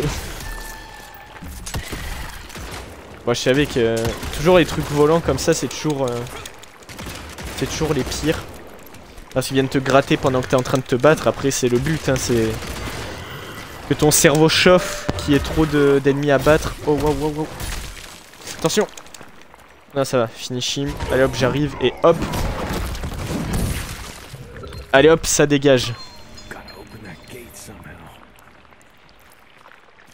Moi je savais que toujours les trucs volants comme ça c'est toujours les pires. Parce qu'ils viennent te gratter pendant que t'es en train de te battre. Après c'est le but hein, c'est que ton cerveau chauffe, qu'il y ait trop d'ennemis à battre. Oh wow wow wow. Attention. Non ça va, finish him. Allez hop j'arrive et hop. Allez hop ça dégage.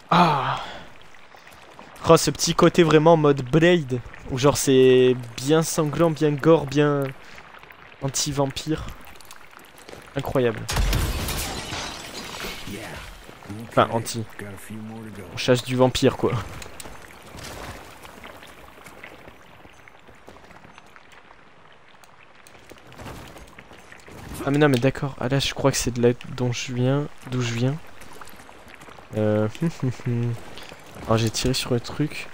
Ah. Oh, ce petit côté vraiment en mode Blade, où genre c'est bien sanglant, bien gore, bien anti-vampire. Incroyable. Enfin, anti. On chasse du vampire, quoi. Ah mais non mais d'accord, ah là je crois que c'est de là d'où je viens. Alors j'ai tiré sur le truc.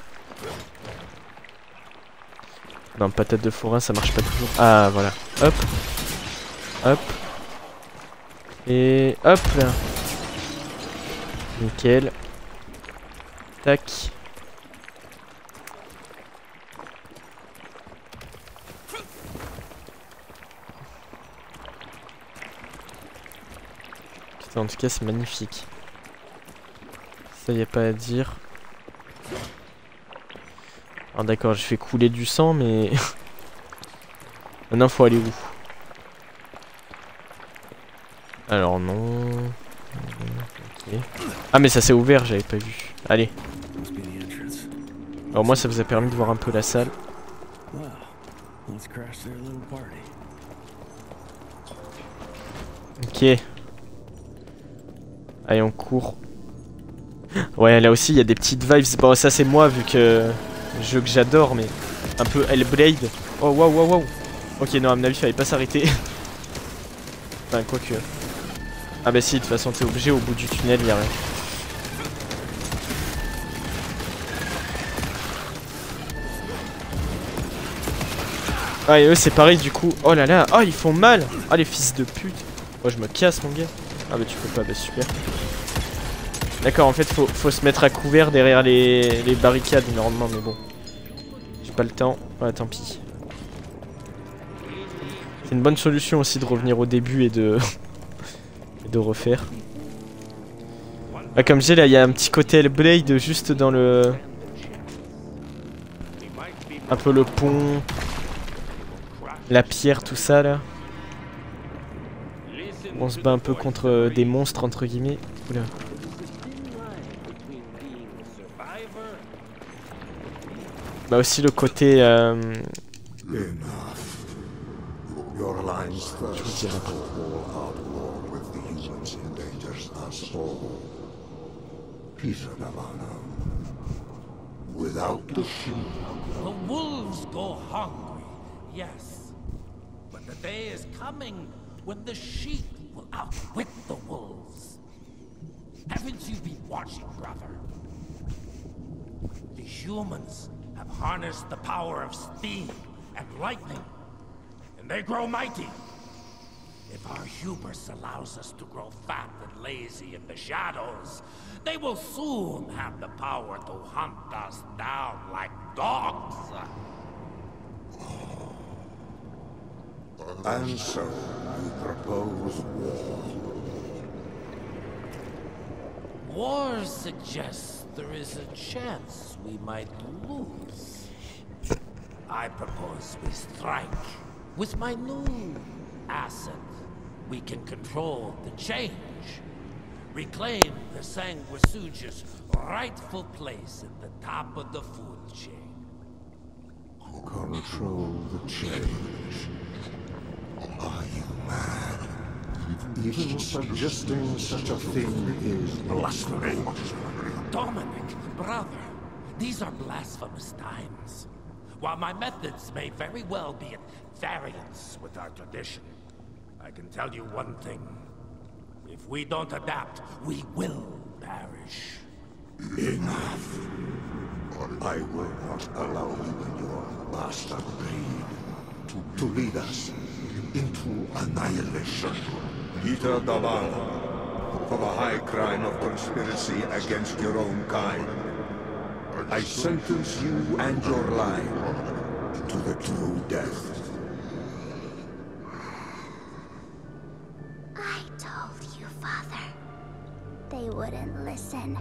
Non, patate de forain ça marche pas toujours. Ah voilà. Hop. Hop. Et hop là. Nickel. Tac. Putain, en tout cas c'est magnifique. Ça y a pas à dire. Alors d'accord, je fais couler du sang, mais maintenant faut aller où? Alors non. Okay. Ah mais ça s'est ouvert, j'avais pas vu. Allez. Alors moi ça vous a permis de voir un peu la salle. Ok. Allez on court. Ouais là aussi il y a des petites vibes. Bon ça c'est moi vu que jeu que j'adore mais un peu Hellblade. Oh waouh waouh waouh. Ok non à mon avis fallait pas s'arrêter. Enfin quoique. Ah bah si de toute façon t'es obligé au bout du tunnel y'a rien. Ah et eux c'est pareil du coup. Oh là là. Oh ils font mal. Ah les fils de pute. Oh je me casse mon gars. Ah bah tu peux pas, bah super. D'accord en fait faut se mettre à couvert derrière les barricades normalement mais bon. J'ai pas le temps. Ouais tant pis. C'est une bonne solution aussi de revenir au début et de refaire. Ah, comme j'ai là il y a un petit côté Hellblade juste dans le... Un peu le pont. La pierre tout ça là. On se bat un peu contre des monstres entre guillemets. Oula. Bah aussi le côté Your lines thirst for all outlaw with the humans endangers us all. Peter Navana. Without the sheep. The wolves go hungry, yes. But the day is coming when the sheep will outwit the wolves. Haven't you been watching, brother? The humans have harnessed the power of steam and lightning, and they grow mighty. If our hubris allows us to grow fat and lazy in the shadows, they will soon have the power to hunt us down like dogs. And so, you propose war. War suggests there is a chance we might lose. I propose we strike. With my new asset, we can control the change. Reclaim the Sanguisuja's rightful place at the top of the food chain. Control the change. Are you mad? Even suggesting such a thing is blasphemy. Dominic, brother, these are blasphemous times. While my methods may very well be at variance with our tradition, I can tell you one thing. If we don't adapt, we will perish. Enough. I will not allow you and your bastard raid to lead us into annihilation. Peter Davana, for the high crime of conspiracy against your own kind, I sentence you and your line to the true death. I told you, Father. They wouldn't listen.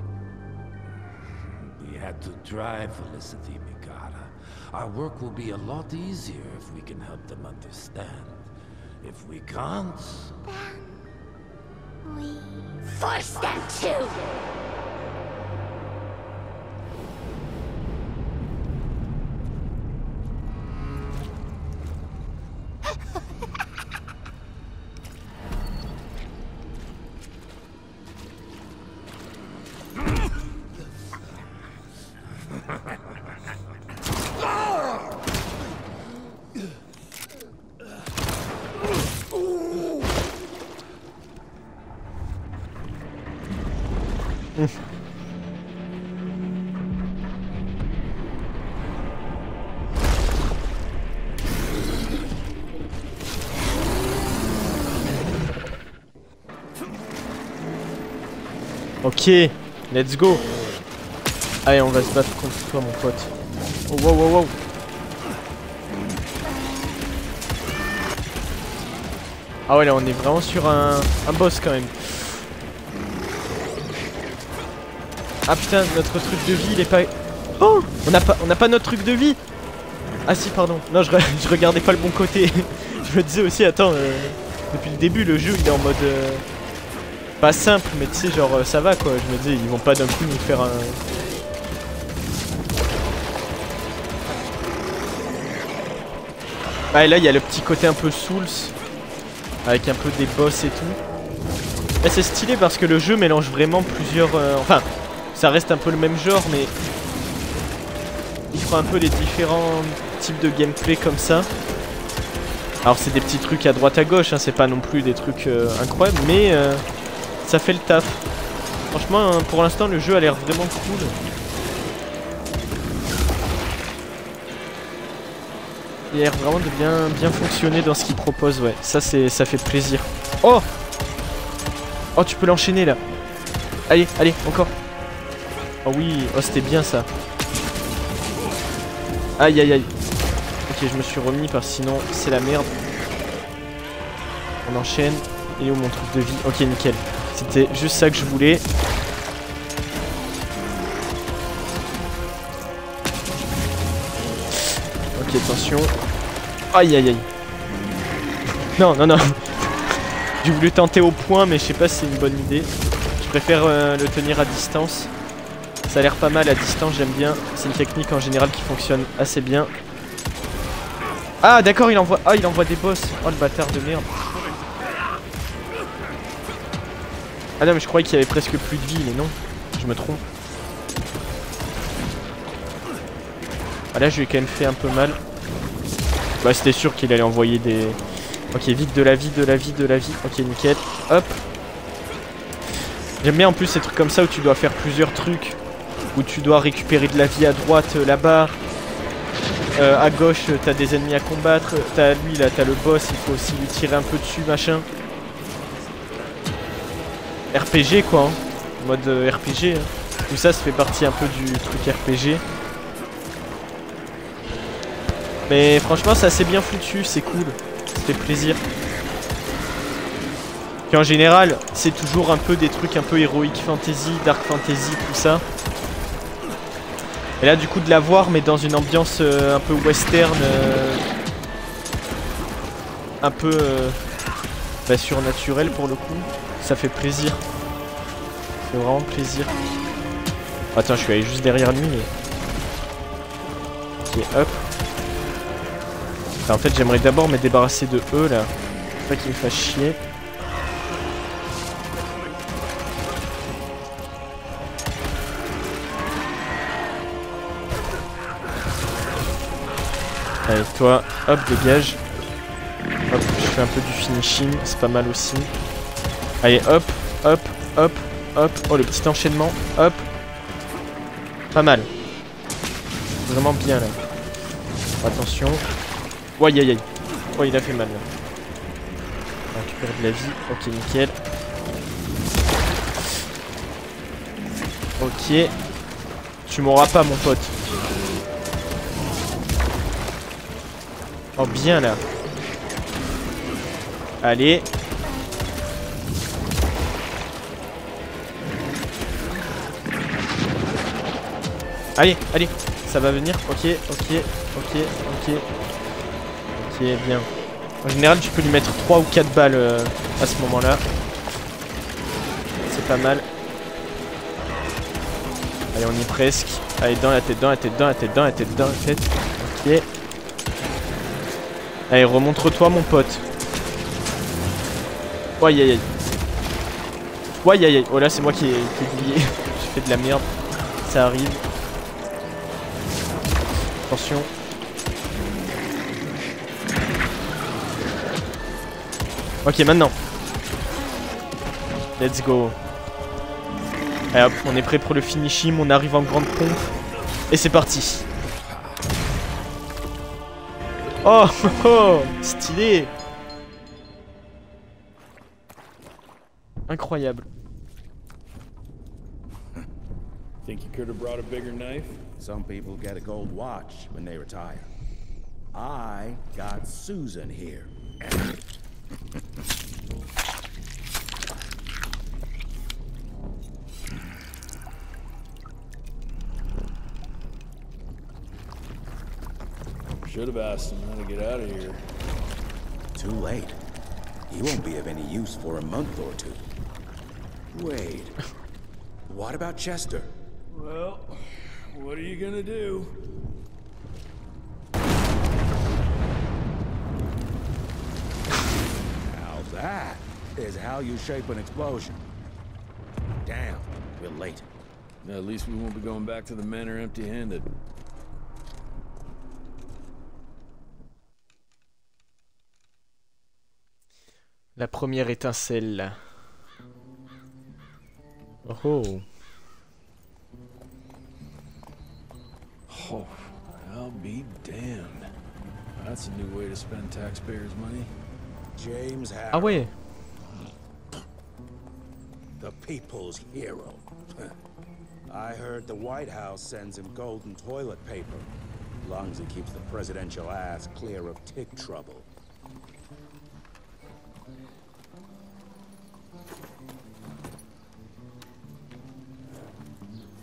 We had to try, Felicity Mikata. Our work will be a lot easier if we can help them understand. If we can't... Then... we... force them to! Ok, let's go. Allez, on va se battre contre toi, mon pote. Oh, wow, wow, wow. Ah ouais, là, on est vraiment sur un boss quand même. Ah putain, notre truc de vie, il est pas... Oh, on n'a pas notre truc de vie. Ah si, pardon. Non, je regardais pas le bon côté. Je me disais aussi, attends, depuis le début, le jeu, il est en mode... pas simple, mais tu sais, genre, ça va, quoi. Je me disais, ils vont pas d'un coup nous faire un... Ah, et là, il y a le petit côté un peu Souls, avec un peu des boss et tout. Là, c'est stylé parce que le jeu mélange vraiment plusieurs... Enfin, ça reste un peu le même genre, mais... il fera un peu les différents types de gameplay comme ça. Alors, c'est des petits trucs à droite à gauche, hein, c'est pas non plus des trucs incroyables, mais... ça fait le taf. Franchement, hein, pour l'instant, le jeu a l'air vraiment cool. Il a l'air vraiment de bien fonctionner dans ce qu'il propose, ouais. Ça fait plaisir. Oh! Oh, tu peux l'enchaîner, là. Allez, allez, encore. Oh oui, oh, c'était bien, ça. Aïe, aïe, aïe. Ok, je me suis remis, parce que sinon, c'est la merde. On enchaîne. Il est où mon truc de vie? Ok, nickel. C'était juste ça que je voulais. Ok, attention. Aïe, aïe, aïe. Non, non, non. J'ai voulu tenter au point, mais je sais pas si c'est une bonne idée. Je préfère le tenir à distance. Ça a l'air pas mal à distance, j'aime bien. C'est une technique en général qui fonctionne assez bien. Ah d'accord, il envoie des boss. Oh le bâtard de merde. Ah non mais je croyais qu'il y avait presque plus de vie, mais non, je me trompe. Ah là je lui ai quand même fait un peu mal. Bah c'était sûr qu'il allait envoyer des... Ok, vite de la vie, de la vie, de la vie. Ok, nickel. Hop. J'aime bien en plus ces trucs comme ça où tu dois faire plusieurs trucs. Où tu dois récupérer de la vie à droite, là-bas. À gauche, t'as des ennemis à combattre. T'as lui, là, t'as le boss. Il faut aussi lui tirer un peu dessus, machin. RPG, quoi. Hein. Mode RPG. Hein. Tout ça, ça fait partie un peu du truc RPG. Mais franchement, c'est assez bien foutu. C'est cool. Ça fait plaisir. Puis en général, c'est toujours un peu des trucs un peu heroic fantasy, dark fantasy, tout ça. Et là, du coup, de la voir, mais dans une ambiance un peu western, un peu bah, surnaturelle pour le coup, ça fait plaisir. Ça fait vraiment plaisir. Attends, je suis allé juste derrière lui, mais... Ok, hop. Enfin, en fait, j'aimerais d'abord me débarrasser de eux, là. Faut pas qu'ils me fassent chier. Allez, toi, hop, dégage. Hop, je fais un peu du finishing, c'est pas mal aussi. Allez, hop, hop, hop, hop. Oh, le petit enchaînement, hop. Pas mal. Vraiment bien, là. Attention. Oh, aïe, aïe, aïe. Oh, il a fait mal, là. On récupère de la vie. Ok, nickel. Ok. Tu m'auras pas, mon pote. Oh bien là. Allez. Allez, allez. Ça va venir. Ok, ok, ok, ok. Ok, bien. En général, tu peux lui mettre 3 ou 4 balles à ce moment-là. C'est pas mal. Allez, on y est presque. Allez, dans la tête, dans la tête, dans la tête, dans la tête, dans la tête. Ok. Allez, remontre-toi mon pote. Oh aïe aïe aïe. Oh aïe aïe aïe. Oh là c'est moi qui ai oublié. J'ai fait de la merde. Ça arrive. Attention. Ok maintenant. Let's go. Allez hop, on est prêt pour le finishing. On arrive en grande pompe. Et c'est parti. Oh, oh, oh, stylé. Incroyable. Think you could have brought a bigger knife? Some people get a gold watch when they retire. I got Susan here. Should have asked him how to get out of here. Too late. He won't be of any use for a month or two. Wait. What about Chester? Well, what are you gonna do? Now that is how you shape an explosion. Damn, we're late. At least we won't be going back to the manor empty-handed. La première étincelle. Oh. Oh, I'll be damned. That's a new way to spend taxpayers' money. James Harrow. Ah ouais. The people's hero. I heard the White House sends him golden toilet paper. As long as he keeps the presidential ass clear of tick trouble.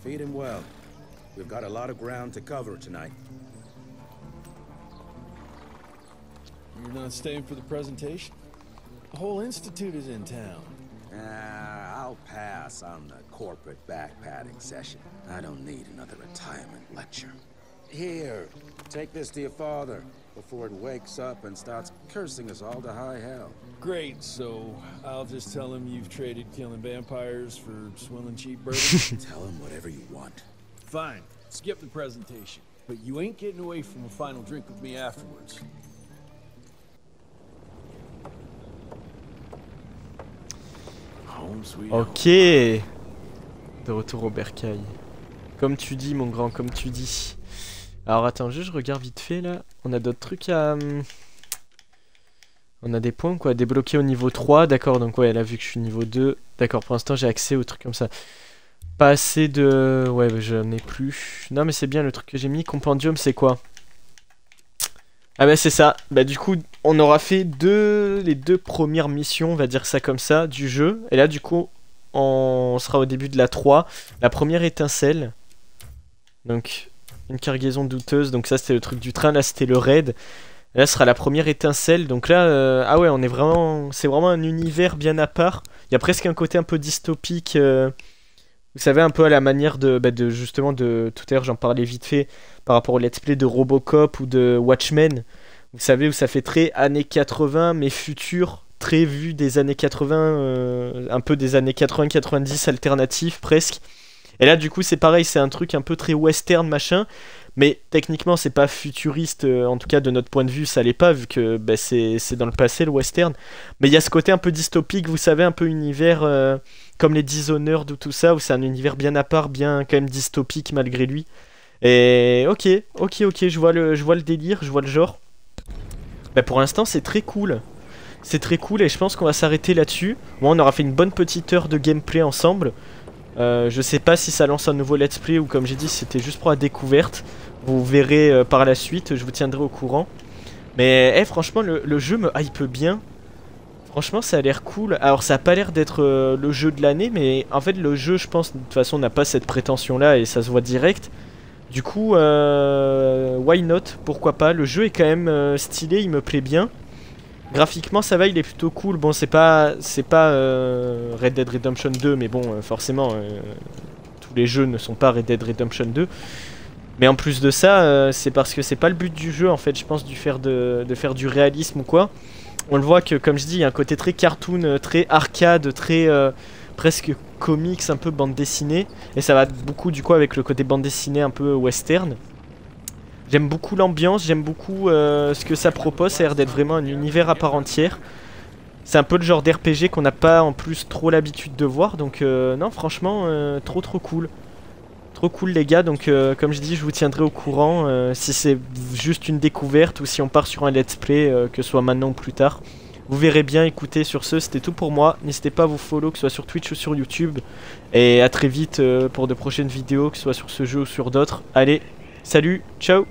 Feed him well. We've got a lot of ground to cover tonight. You're not staying for the presentation? The whole institute is in town. I'll pass on the corporate backpatting session. I don't need another retirement lecture. Here, take this to your father before it wakes up and starts cursing us all to high hell. Great, so I'll just tell him you've traded killing vampires for swilling cheap bourbon? Tell him whatever you want. Fine, skip the presentation. But you ain't getting away from a final drink with me afterwards. Home sweet Ok. De retour au bercail. Comme tu dis, mon grand, comme tu dis. Alors attends, juste je regarde vite fait là. On a d'autres trucs à... On a des points quoi, débloquer au niveau 3. D'accord, donc ouais, là vu que je suis niveau 2. D'accord, pour l'instant j'ai accès aux trucs comme ça. Pas assez de... Ouais, j'en ai plus. Non mais c'est bien le truc que j'ai mis. Compendium, c'est quoi? Ah bah c'est ça. Bah du coup, on aura fait les deux premières missions, on va dire ça comme ça, du jeu. Et là du coup, on sera au début de la 3. La première étincelle. Donc, une cargaison douteuse. Donc ça c'était le truc du train, là c'était le raid. Et là ce sera la première étincelle. Donc là, ah ouais, on est vraiment... C'est vraiment un univers bien à part. Il y a presque un côté un peu dystopique... Vous savez, un peu à la manière de justement de... Tout à l'heure, j'en parlais vite fait par rapport au let's play de Robocop ou de Watchmen. Vous savez, où ça fait très années 80, mais futur, très vu des années 80, un peu des années 80-90 alternatifs presque. Et là, du coup, c'est pareil, c'est un truc un peu très western, machin. Mais techniquement, c'est pas futuriste, en tout cas de notre point de vue, ça l'est pas, vu que c'est dans le passé, le western. Mais il y a ce côté un peu dystopique, vous savez, un peu univers comme les Dishonored ou tout ça, où c'est un univers bien à part, bien quand même dystopique malgré lui. Et ok, je vois le délire, je vois le genre. Bah pour l'instant, c'est très cool. C'est très cool et je pense qu'on va s'arrêter là-dessus. Moi, on aura fait une bonne petite heure de gameplay ensemble. Je sais pas si ça lance un nouveau let's play ou comme j'ai dit c'était juste pour la découverte. Vous verrez par la suite, je vous tiendrai au courant. Mais franchement le jeu me hype bien. Franchement ça a l'air cool. Alors ça a pas l'air d'être le jeu de l'année, mais en fait le jeu je pense de toute façon n'a pas cette prétention là et ça se voit direct. Du coup why not, pourquoi pas. Le jeu est quand même stylé, il me plaît bien. Graphiquement ça va, il est plutôt cool. Bon c'est pas Red Dead Redemption 2, mais bon forcément tous les jeux ne sont pas Red Dead Redemption 2. Mais en plus de ça, c'est parce que c'est pas le but du jeu en fait, je pense, de faire du réalisme ou quoi. On le voit que comme je dis, il y a un côté très cartoon, très arcade, très presque comics, un peu bande dessinée. Et ça va beaucoup du coup avec le côté bande dessinée un peu western. J'aime beaucoup l'ambiance, j'aime beaucoup ce que ça propose, ça a l'air d'être vraiment un univers à part entière. C'est un peu le genre d'RPG qu'on n'a pas en plus trop l'habitude de voir, donc non franchement trop cool. Trop cool les gars, donc comme je dis je vous tiendrai au courant si c'est juste une découverte ou si on part sur un let's play, que ce soit maintenant ou plus tard. Vous verrez bien, écoutez, sur ce c'était tout pour moi. N'hésitez pas à vous follow, que ce soit sur Twitch ou sur YouTube. Et à très vite pour de prochaines vidéos, que ce soit sur ce jeu ou sur d'autres. Allez, salut, ciao.